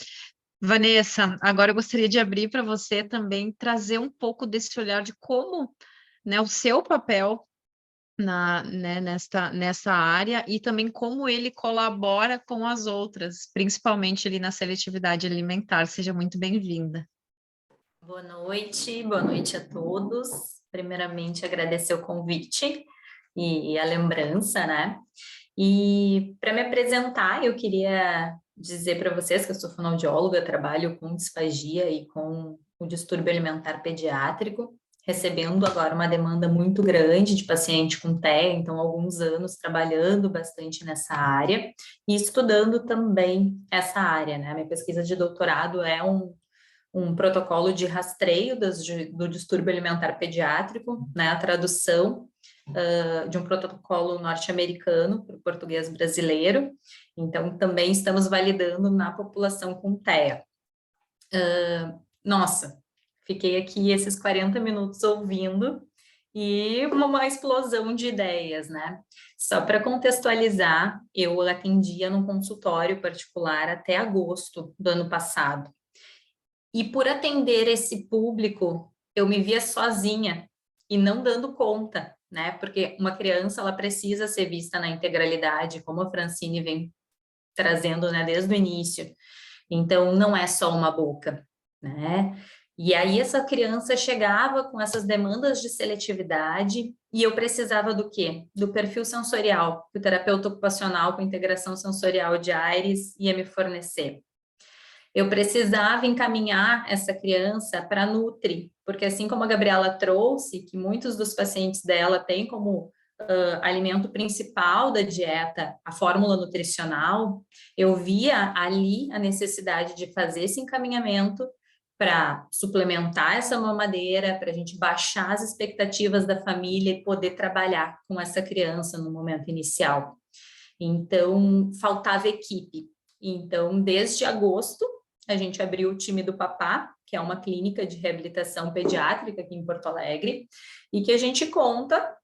Vanessa, agora eu gostaria de abrir para você também trazer um pouco desse olhar de como, né, o seu papel né, nessa área, e também como ele colabora com as outras, principalmente ali na seletividade alimentar. Seja muito bem-vinda. Boa noite a todos. Primeiramente, agradecer o convite e a lembrança, né? E para me apresentar, eu queria dizer para vocês que eu sou fonoaudióloga, trabalho com disfagia e com o distúrbio alimentar pediátrico, recebendo agora uma demanda muito grande de paciente com TEA, então alguns anos trabalhando bastante nessa área e estudando também essa área, né? Minha pesquisa de doutorado é um protocolo de rastreio do distúrbio alimentar pediátrico, né? A tradução de um protocolo norte-americano para o português brasileiro, então também estamos validando na população com TEA. Nossa, fiquei aqui esses 40 minutos ouvindo e uma explosão de ideias, né? Só para contextualizar, eu atendia num consultório particular até agosto do ano passado. E por atender esse público, eu me via sozinha e não dando conta, né? Porque uma criança, ela precisa ser vista na integralidade, como a Francine vem trazendo, né, desde o início. Então, não é só uma boca, né? E aí essa criança chegava com essas demandas de seletividade e eu precisava do quê? Do perfil sensorial, que o terapeuta ocupacional com integração sensorial de Aires ia me fornecer. Eu precisava encaminhar essa criança para Nutri, porque assim como a Gabriela trouxe, que muitos dos pacientes dela têm como alimento principal da dieta a fórmula nutricional, eu via ali a necessidade de fazer esse encaminhamento para suplementar essa mamadeira, para a gente baixar as expectativas da família e poder trabalhar com essa criança no momento inicial. Então, faltava equipe. Então, desde agosto, a gente abriu o time do Papá, que é uma clínica de reabilitação pediátrica aqui em Porto Alegre, e que a gente conta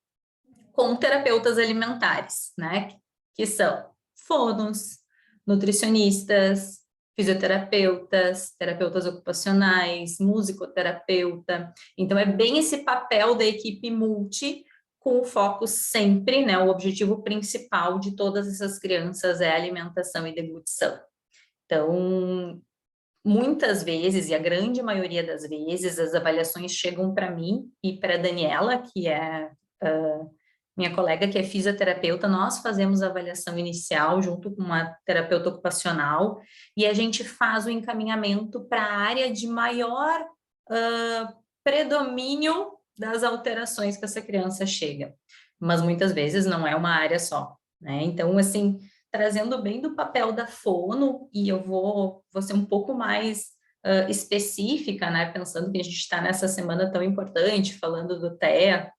com terapeutas alimentares, né? Que são fonos, nutricionistas, fisioterapeutas, terapeutas ocupacionais, musicoterapeuta. Então, é bem esse papel da equipe multi, com o foco sempre, né? O objetivo principal de todas essas crianças é alimentação e deglutição. Então, muitas vezes, e a grande maioria das vezes, as avaliações chegam para mim e para a Daniela, que é minha colega que é fisioterapeuta, nós fazemos a avaliação inicial junto com uma terapeuta ocupacional e a gente faz o encaminhamento para a área de maior predomínio das alterações que essa criança chega. Mas muitas vezes não é uma área só, né? Então, assim, trazendo bem do papel da fono, e eu vou ser um pouco mais específica, né? Pensando que a gente está nessa semana tão importante, falando do TEA,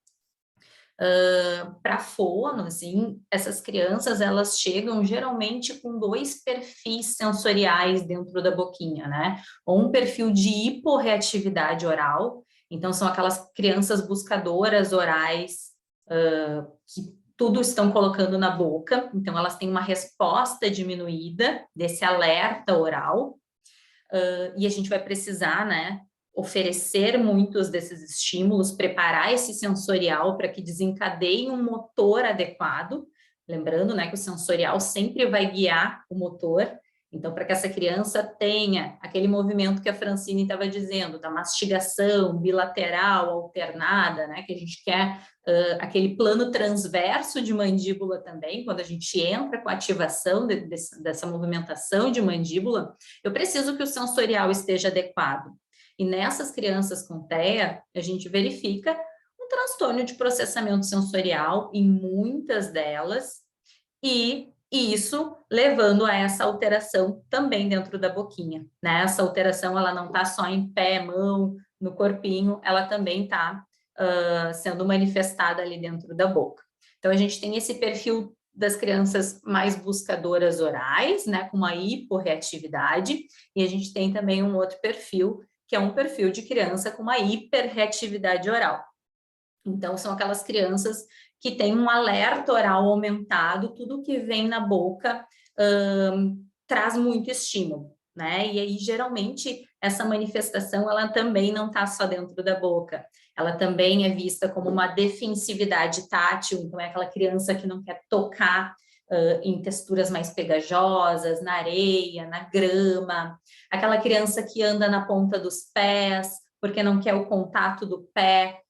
para fono, assim, essas crianças, elas chegam geralmente com 2 perfis sensoriais dentro da boquinha, né? Ou um perfil de hiporreatividade oral, então são aquelas crianças buscadoras orais que tudo estão colocando na boca, então elas têm uma resposta diminuída desse alerta oral, e a gente vai precisar, né, oferecer muitos desses estímulos, preparar esse sensorial para que desencadeie um motor adequado, lembrando, né, que o sensorial sempre vai guiar o motor, então para que essa criança tenha aquele movimento que a Francine estava dizendo, da mastigação bilateral, alternada, né, que a gente quer aquele plano transverso de mandíbula também, quando a gente entra com a ativação dessa movimentação de mandíbula, eu preciso que o sensorial esteja adequado. E nessas crianças com TEA, a gente verifica um transtorno de processamento sensorial em muitas delas, e isso levando a essa alteração também dentro da boquinha, né? Essa alteração, ela não está só em pé, mão, no corpinho, ela também está sendo manifestada ali dentro da boca. Então, a gente tem esse perfil das crianças mais buscadoras orais, né, com uma hiporreatividade, e a gente tem também um outro perfil, que é um perfil de criança com uma hiperreatividade oral. Então, são aquelas crianças que têm um alerta oral aumentado, tudo que vem na boca traz muito estímulo, né? E aí, geralmente, essa manifestação, ela também não está só dentro da boca, ela também é vista como uma defensividade tátil, então é aquela criança que não quer tocar em texturas mais pegajosas, na areia, na grama, aquela criança que anda na ponta dos pés, porque não quer o contato do pé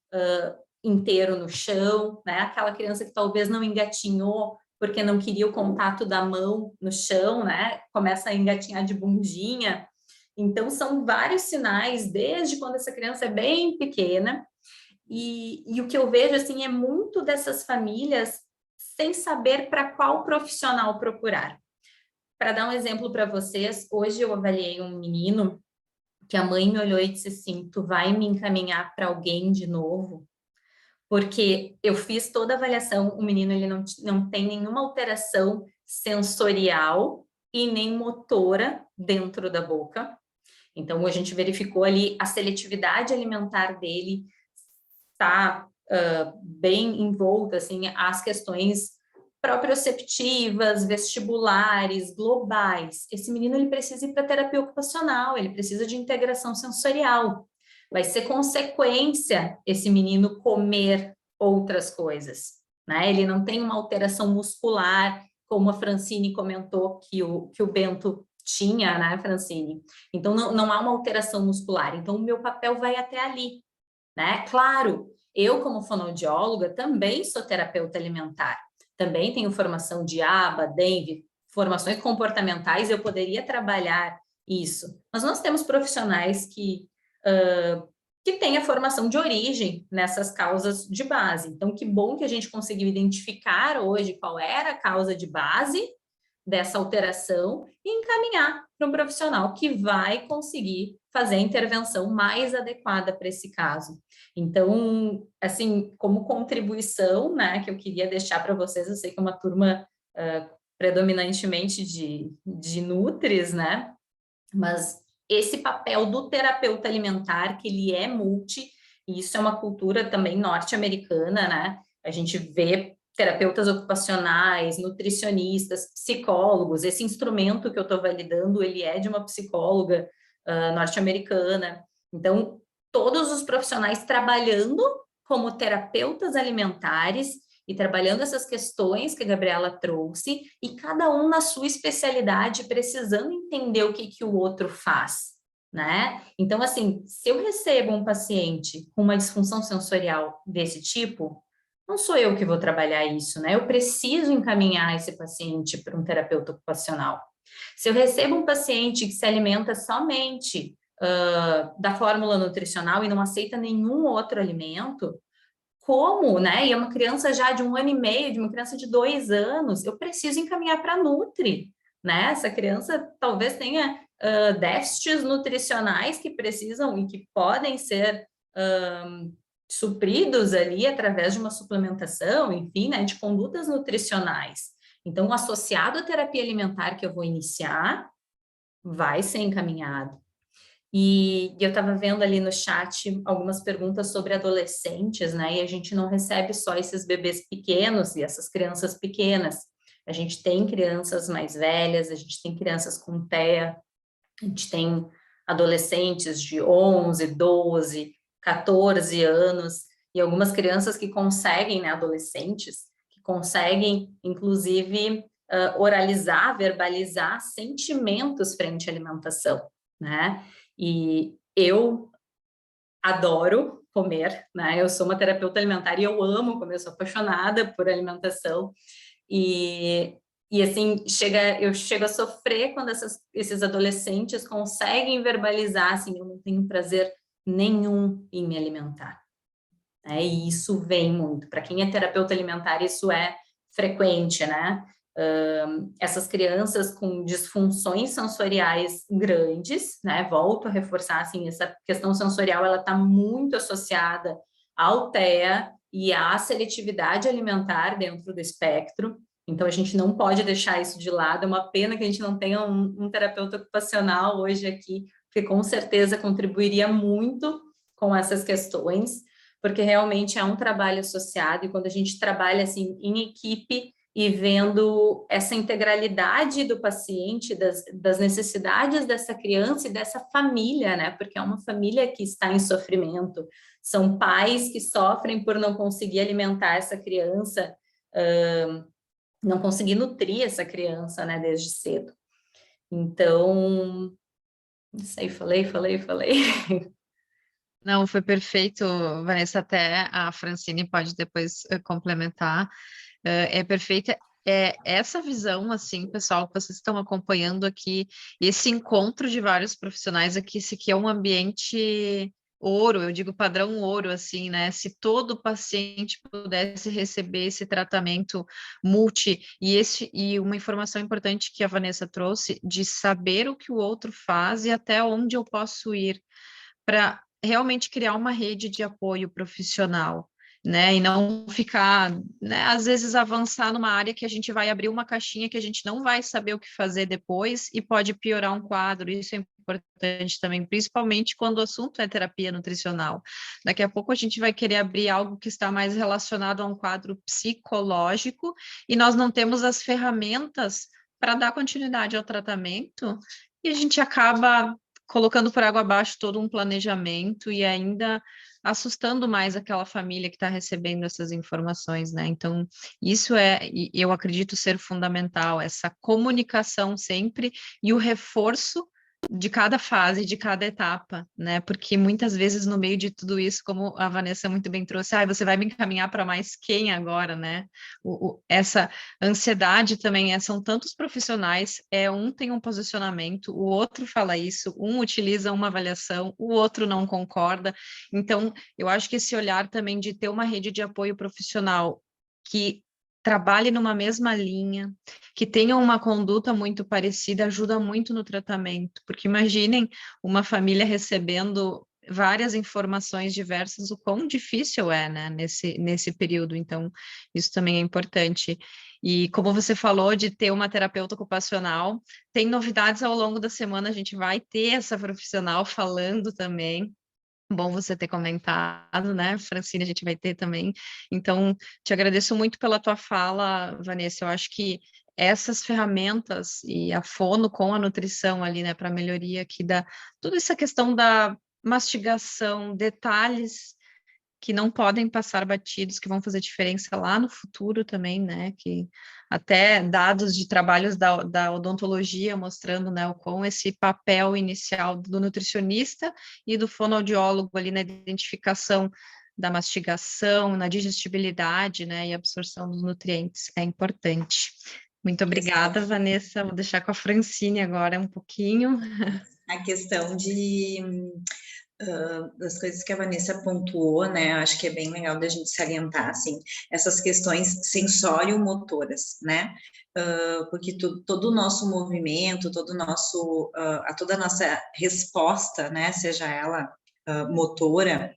inteiro no chão, né? Aquela criança que talvez não engatinhou porque não queria o contato da mão no chão, né? Começa a engatinhar de bundinha. Então, são vários sinais, desde quando essa criança é bem pequena, e o que eu vejo, assim, é muito dessas famílias sem saber para qual profissional procurar. Para dar um exemplo para vocês, hoje eu avaliei um menino que a mãe me olhou e disse assim, tu vai me encaminhar para alguém de novo? Porque eu fiz toda a avaliação, o menino ele não tem nenhuma alteração sensorial e nem motora dentro da boca. Então, a gente verificou ali a seletividade alimentar dele está bem envolta, assim, às questões proprioceptivas, vestibulares, globais. Esse menino, ele precisa ir para terapia ocupacional, ele precisa de integração sensorial. Vai ser consequência esse menino comer outras coisas, né? Ele não tem uma alteração muscular, como a Francine comentou que o Bento tinha, né, Francine? Então, não há uma alteração muscular. Então, o meu papel vai até ali, né? Claro, eu, como fonoaudióloga, também sou terapeuta alimentar. Também tenho formação de ABA, DENV, formações comportamentais, eu poderia trabalhar isso. Mas nós temos profissionais que têm a formação de origem nessas causas de base. Então, que bom que a gente conseguiu identificar hoje qual era a causa de base dessa alteração e encaminhar para um profissional que vai conseguir fazer a intervenção mais adequada para esse caso. Então, assim, como contribuição, né, que eu queria deixar para vocês, eu sei que é uma turma predominantemente de nutris, né, mas esse papel do terapeuta alimentar, que ele é multi, e isso é uma cultura também norte-americana, né, a gente vê terapeutas ocupacionais, nutricionistas, psicólogos, esse instrumento que eu estou validando, ele é de uma psicóloga norte-americana. Então, todos os profissionais trabalhando como terapeutas alimentares e trabalhando essas questões que a Gabriela trouxe, e cada um na sua especialidade, precisando entender o que o outro faz, né? Então, assim, se eu recebo um paciente com uma disfunção sensorial desse tipo, não sou eu que vou trabalhar isso, né? Eu preciso encaminhar esse paciente para um terapeuta ocupacional. Se eu recebo um paciente que se alimenta somente da fórmula nutricional e não aceita nenhum outro alimento, como, né? E é uma criança já de 1 ano e meio, de uma criança de 2 anos, eu preciso encaminhar para a Nutri, né? Essa criança talvez tenha déficits nutricionais que precisam e que podem ser supridos ali através de uma suplementação, enfim, né, de condutas nutricionais. Então, associado à terapia alimentar que eu vou iniciar, vai ser encaminhado. E eu estava vendo ali no chat algumas perguntas sobre adolescentes, né, e a gente não recebe só esses bebês pequenos e essas crianças pequenas. A gente tem crianças mais velhas, a gente tem crianças com TEA, a gente tem adolescentes de 11, 12, 14 anos, e algumas crianças que conseguem, né, adolescentes, que conseguem, inclusive, oralizar, verbalizar sentimentos frente à alimentação, né? E eu adoro comer, né? Eu sou uma terapeuta alimentar e eu amo comer, eu sou apaixonada por alimentação, e assim, eu chego a sofrer quando esses adolescentes conseguem verbalizar, assim, eu não tenho prazer nenhum em me alimentar. E isso vem muito. Para quem é terapeuta alimentar, isso é frequente, né? Essas crianças com disfunções sensoriais grandes, né? Volto a reforçar, assim, essa questão sensorial, ela está muito associada ao TEA e à seletividade alimentar dentro do espectro. Então, a gente não pode deixar isso de lado. É uma pena que a gente não tenha um terapeuta ocupacional hoje aqui, porque com certeza contribuiria muito com essas questões, porque realmente é um trabalho associado, e quando a gente trabalha assim em equipe e vendo essa integralidade do paciente, das necessidades dessa criança e dessa família, né? Porque é uma família que está em sofrimento, são pais que sofrem por não conseguir alimentar essa criança, não conseguir nutrir essa criança, né, desde cedo. Então, não sei, falei. Não, foi perfeito, Vanessa, até a Francine pode depois complementar. É perfeita. Essa visão, assim, pessoal, que vocês estão acompanhando aqui, esse encontro de vários profissionais aqui, esse aqui é um ambiente ouro, eu digo padrão ouro, assim, né? Se todo paciente pudesse receber esse tratamento multi, e uma informação importante que a Vanessa trouxe, de saber o que o outro faz e até onde eu posso ir para realmente criar uma rede de apoio profissional. né? E não ficar, né? Às vezes avançar numa área que a gente vai abrir uma caixinha que a gente não vai saber o que fazer depois e pode piorar um quadro. Isso é importante também, principalmente quando o assunto é terapia nutricional. Daqui a pouco a gente vai querer abrir algo que está mais relacionado a um quadro psicológico e nós não temos as ferramentas para dar continuidade ao tratamento e a gente acaba colocando por água abaixo todo um planejamento e ainda assustando mais aquela família que está recebendo essas informações, né? Então, isso eu acredito ser fundamental, essa comunicação sempre e o reforço de cada fase, de cada etapa, né? Porque muitas vezes no meio de tudo isso, como a Vanessa muito bem trouxe, você vai me encaminhar para mais quem agora, né? Essa ansiedade também são tantos profissionais, um tem um posicionamento, o outro fala isso, um utiliza uma avaliação, o outro não concorda. Então, eu acho que esse olhar também de ter uma rede de apoio profissional que trabalhe numa mesma linha, que tenham uma conduta muito parecida, ajuda muito no tratamento, porque imaginem uma família recebendo várias informações diversas, o quão difícil né, nesse período, então isso também é importante. E como você falou de ter uma terapeuta ocupacional, tem novidades ao longo da semana, a gente vai ter essa profissional falando também. Bom você ter comentado, né, Francine, a gente vai ter também. Então, te agradeço muito pela tua fala, Vanessa. Eu acho que essas ferramentas e a fono com a nutrição ali, né, para melhoria aqui toda essa questão da mastigação, detalhes que não podem passar batidos, que vão fazer diferença lá no futuro também, né, que até dados de trabalhos da odontologia mostrando, né, o quão esse papel inicial do nutricionista e do fonoaudiólogo ali na identificação da mastigação, na digestibilidade, né, e absorção dos nutrientes é importante. Muito obrigada, Vanessa. Vou deixar com a Francine agora um pouquinho. A questão das coisas que a Vanessa pontuou, né, acho que é bem legal da gente salientar, assim, essas questões sensório-motoras, né, porque todo o nosso movimento, toda a nossa resposta, né, seja ela motora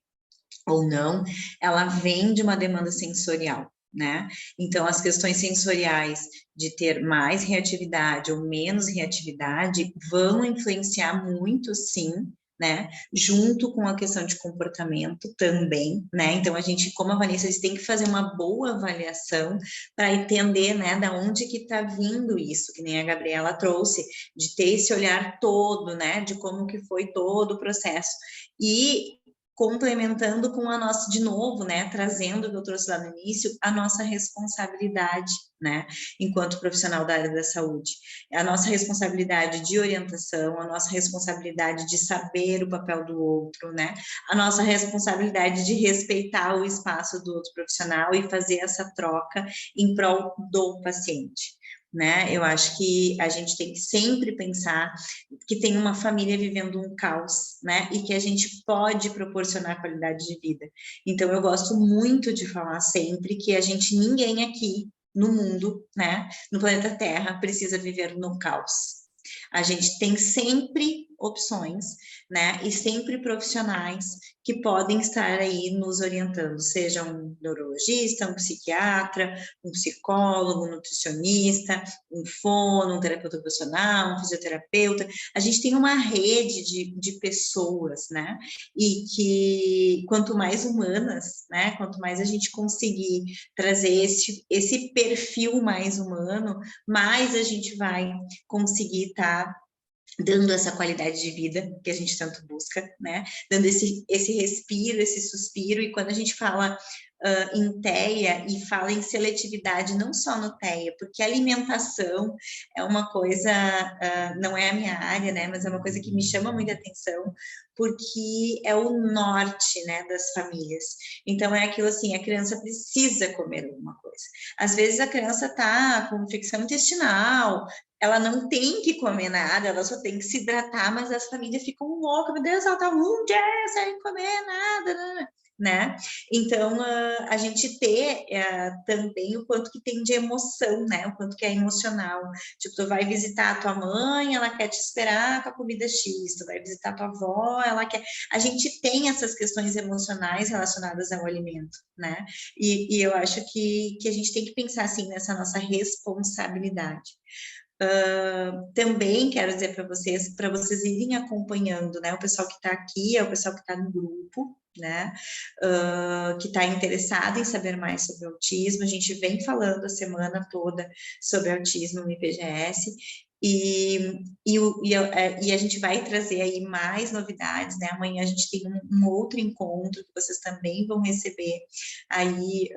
ou não, ela vem de uma demanda sensorial, né? Então, as questões sensoriais de ter mais reatividade ou menos reatividade vão influenciar muito, sim, né? Junto com a questão de comportamento também, né? Então, a gente, como a Vanessa disse, tem que fazer uma boa avaliação para entender, né, da onde que está vindo isso, que nem a Gabriela trouxe, de ter esse olhar todo, né, de como que foi todo o processo. E complementando com a nossa, de novo, né, trazendo o que eu trouxe lá no início, a nossa responsabilidade, né, enquanto profissional da área da saúde. A nossa responsabilidade de orientação, a nossa responsabilidade de saber o papel do outro, né, a nossa responsabilidade de respeitar o espaço do outro profissional e fazer essa troca em prol do paciente. Né? Eu acho que a gente tem que sempre pensar que tem uma família vivendo um caos, né? E que a gente pode proporcionar qualidade de vida. Então, eu gosto muito de falar sempre que ninguém aqui no mundo, né? No planeta Terra, precisa viver no caos. A gente tem sempre opções, né? E sempre profissionais que podem estar aí nos orientando, seja um neurologista, um psiquiatra, um psicólogo, um nutricionista, um fono, um terapeuta ocupacional, um fisioterapeuta. A gente tem uma rede de pessoas, né? E que quanto mais humanas, né? Quanto mais a gente conseguir trazer esse perfil mais humano, mais a gente vai conseguir estar dando essa qualidade de vida que a gente tanto busca, né? Dando esse respiro, esse suspiro, e quando a gente fala em TEA e fala em seletividade, não só no TEA, porque alimentação é uma coisa, não é a minha área, né? Mas é uma coisa que me chama muita atenção, porque é o norte, né, das famílias. Então, é aquilo assim, a criança precisa comer alguma coisa. Às vezes a criança tá com infecção intestinal, ela não tem que comer nada, ela só tem que se hidratar, mas as famílias ficam loucas, meu Deus, ela tá um dia sem comer nada, né? né? Então, a gente ter também o quanto que tem de emoção, né? O quanto que é emocional. Tipo, tu vai visitar a tua mãe, ela quer te esperar com a comida X, tu vai visitar a tua avó, ela quer... A gente tem essas questões emocionais relacionadas ao alimento, né? E eu acho que a gente tem que pensar, assim, nessa nossa responsabilidade. Também quero dizer para vocês irem acompanhando, né? O pessoal que está aqui é o pessoal que está no grupo, né? Que está interessado em saber mais sobre autismo. A gente vem falando a semana toda sobre autismo no IPGS. E a gente vai trazer aí mais novidades, né? Amanhã a gente tem um outro encontro que vocês também vão receber aí.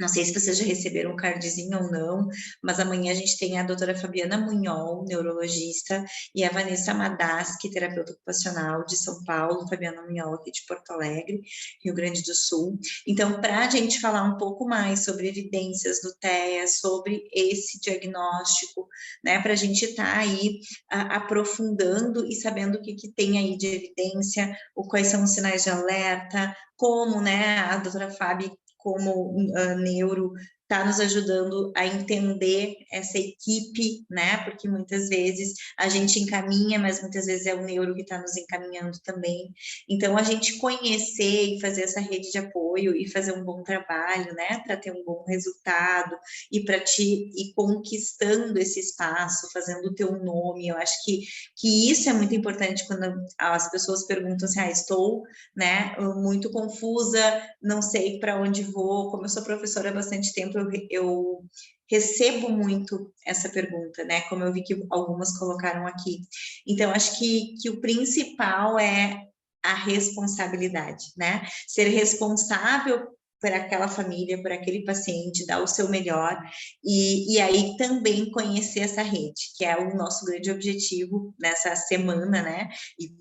Não sei se vocês já receberam um cardzinho ou não, mas amanhã a gente tem a doutora Fabiana Munhol, neurologista, e a Vanessa Madaski, terapeuta ocupacional de São Paulo, Fabiana Munhol aqui de Porto Alegre, Rio Grande do Sul. Então, para a gente falar um pouco mais sobre evidências do TEA, sobre esse diagnóstico, né, para a gente estar aí aprofundando e sabendo o que tem aí de evidência, quais são os sinais de alerta, como, né, a doutora Fábio, como neuro, está nos ajudando a entender essa equipe, né? Porque muitas vezes a gente encaminha, mas muitas vezes é o neuro que está nos encaminhando também. Então, a gente conhecer e fazer essa rede de apoio e fazer um bom trabalho, né? Para ter um bom resultado e para te ir conquistando esse espaço, fazendo o teu nome. Eu acho que isso é muito importante quando as pessoas perguntam assim, estou, né, muito confusa, não sei para onde vou. Como eu sou professora há bastante tempo, eu recebo muito essa pergunta, né? Como eu vi que algumas colocaram aqui. Então, acho que o principal é a responsabilidade, né? Ser responsável por aquela família, por aquele paciente, dar o seu melhor, e aí também conhecer essa rede, que é o nosso grande objetivo nessa semana, né?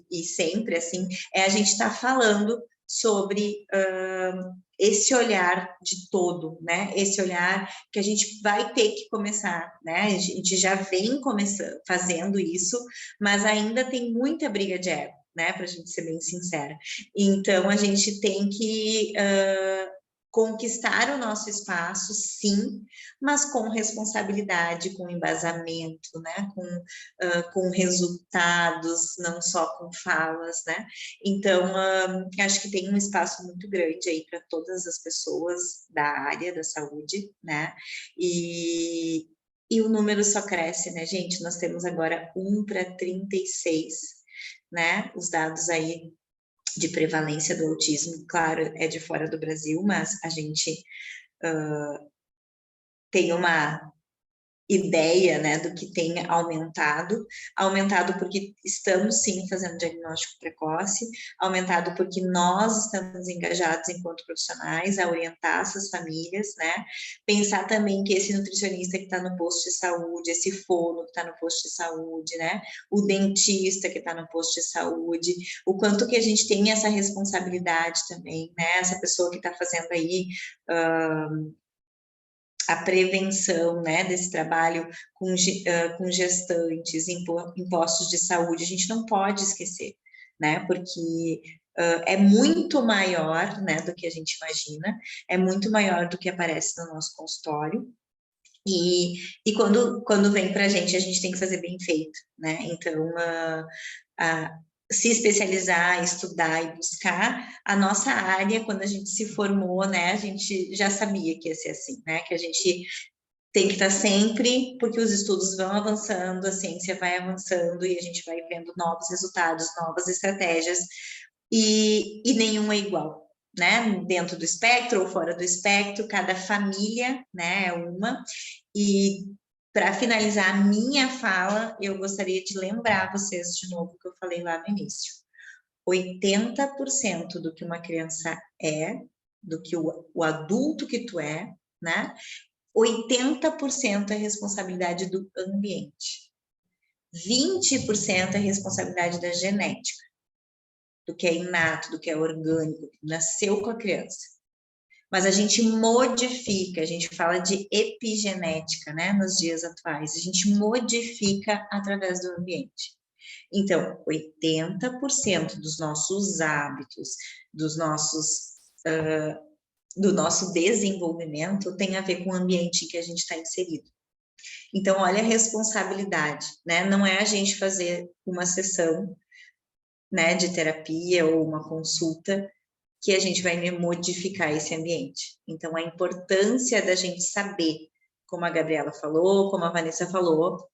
E sempre, assim, é a gente estar falando sobre esse olhar de todo, né? Esse olhar que a gente vai ter que começar, né? A gente já vem fazendo isso, mas ainda tem muita briga de ego, né? Para a gente ser bem sincera. Então, a gente tem que conquistar o nosso espaço, sim, mas com responsabilidade, com embasamento, né? Com resultados, não só com falas, né? Então, acho que tem um espaço muito grande aí para todas as pessoas da área da saúde, né? E o número só cresce, né, gente? Nós temos agora 1 para 36, né? Os dados aí de prevalência do autismo, claro, é de fora do Brasil, mas a gente tem uma ideia, né, do que tem aumentado porque estamos sim fazendo diagnóstico precoce, aumentado porque nós estamos engajados enquanto profissionais a orientar essas famílias, né, pensar também que esse nutricionista que está no posto de saúde, esse fono que está no posto de saúde, né, o dentista que está no posto de saúde, o quanto que a gente tem essa responsabilidade também, né, essa pessoa que está fazendo aí a prevenção, né, desse trabalho com gestantes, em postos de saúde, a gente não pode esquecer, né, porque é muito maior, né, do que a gente imagina, é muito maior do que aparece no nosso consultório, e quando vem para a gente tem que fazer bem feito, né, então se especializar, estudar e buscar, a nossa área, quando a gente se formou, né, a gente já sabia que ia ser assim, né, que a gente tem que estar sempre, porque os estudos vão avançando, a ciência vai avançando e a gente vai vendo novos resultados, novas estratégias, e nenhum é igual, né, dentro do espectro ou fora do espectro, cada família, né, é uma, e para finalizar a minha fala, eu gostaria de lembrar vocês de novo o que eu falei lá no início. 80% do que uma criança é, do que o adulto que tu é, né? 80% é responsabilidade do ambiente. 20% é responsabilidade da genética, do que é inato, do que é orgânico, que nasceu com a criança. Mas a gente modifica, a gente fala de epigenética, né, nos dias atuais, a gente modifica através do ambiente. Então, 80% dos nossos hábitos, do nosso desenvolvimento tem a ver com o ambiente em que a gente está inserido. Então, olha a responsabilidade, né? Não é a gente fazer uma sessão, né, de terapia ou uma consulta que a gente vai modificar esse ambiente. Então, a importância da gente saber, como a Gabriela falou, como a Vanessa falou,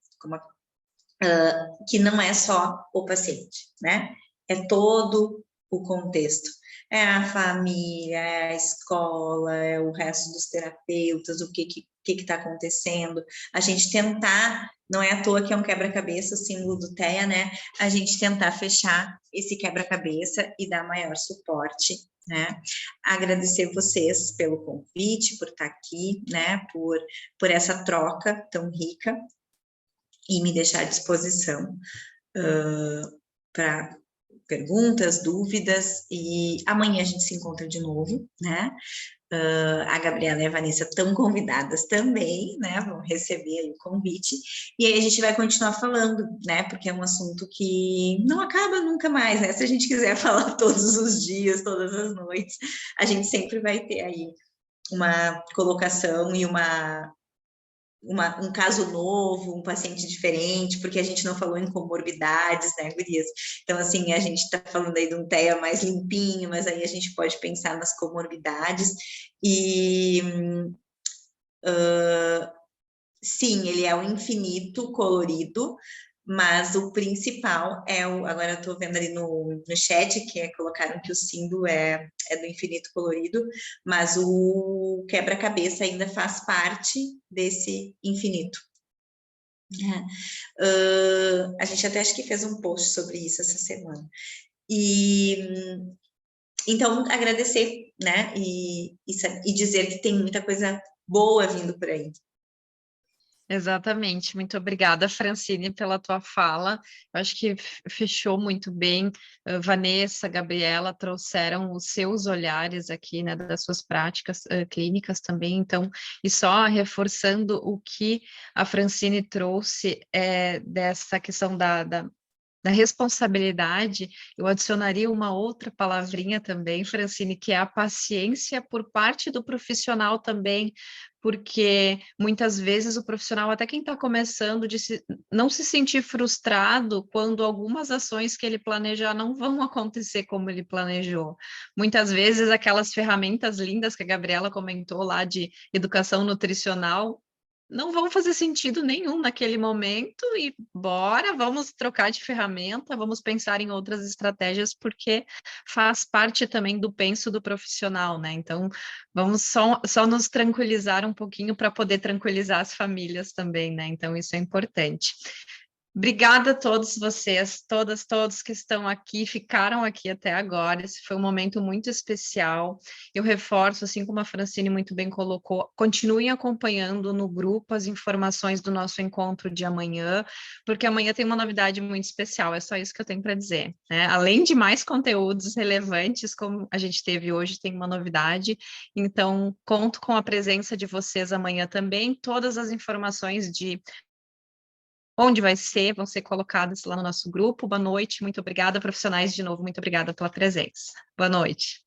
que não é só o paciente, né? É todo o contexto. É a família, é a escola, é o resto dos terapeutas, o que está acontecendo. A gente tentar, não é à toa que é um quebra-cabeça, o símbolo do TEA, né? A gente tentar fechar esse quebra-cabeça e dar maior suporte, né? Agradecer vocês pelo convite, por estar aqui, né? Por essa troca tão rica e me deixar à disposição para perguntas, dúvidas, e amanhã a gente se encontra de novo, né? A Gabriela e a Vanessa estão convidadas também, né? Vão receber aí o convite, e aí a gente vai continuar falando, né? Porque é um assunto que não acaba nunca mais, né? Se a gente quiser falar todos os dias, todas as noites, a gente sempre vai ter aí uma colocação e um caso novo, um paciente diferente, porque a gente não falou em comorbidades, né, gurias? Então, assim, a gente está falando aí de um TEA mais limpinho, mas aí a gente pode pensar nas comorbidades e... sim, ele é o infinito colorido, mas o principal é o... Agora eu estou vendo ali no chat que colocaram que o símbolo é do infinito colorido, mas o quebra-cabeça ainda faz parte desse infinito. A gente até acho que fez um post sobre isso essa semana. E então agradecer, né? E dizer que tem muita coisa boa vindo por aí. Exatamente, muito obrigada, Francine, pela tua fala. Eu acho que fechou muito bem. Vanessa, Gabriela trouxeram os seus olhares aqui, né, das suas práticas clínicas também. Então, e só reforçando o que a Francine trouxe dessa questão da responsabilidade, eu adicionaria uma outra palavrinha também, Francine, que é a paciência por parte do profissional também, porque muitas vezes o profissional, até quem está começando, não se sentir frustrado quando algumas ações que ele planejar não vão acontecer como ele planejou. Muitas vezes aquelas ferramentas lindas que a Gabriela comentou lá de educação nutricional, não vão fazer sentido nenhum naquele momento e vamos trocar de ferramenta, vamos pensar em outras estratégias, porque faz parte também do penso do profissional, né? Então, vamos só nos tranquilizar um pouquinho para poder tranquilizar as famílias também, né? Então, isso é importante. Obrigada a todos vocês, todos que estão aqui, ficaram aqui até agora. Esse foi um momento muito especial. Eu reforço, assim como a Francine muito bem colocou, continuem acompanhando no grupo as informações do nosso encontro de amanhã, porque amanhã tem uma novidade muito especial, é só isso que eu tenho para dizer, né? Além de mais conteúdos relevantes, como a gente teve hoje, tem uma novidade, então conto com a presença de vocês amanhã também. Todas as informações de onde vão ser colocadas lá no nosso grupo. Boa noite, muito obrigada, profissionais, de novo, muito obrigada pela presença. Boa noite.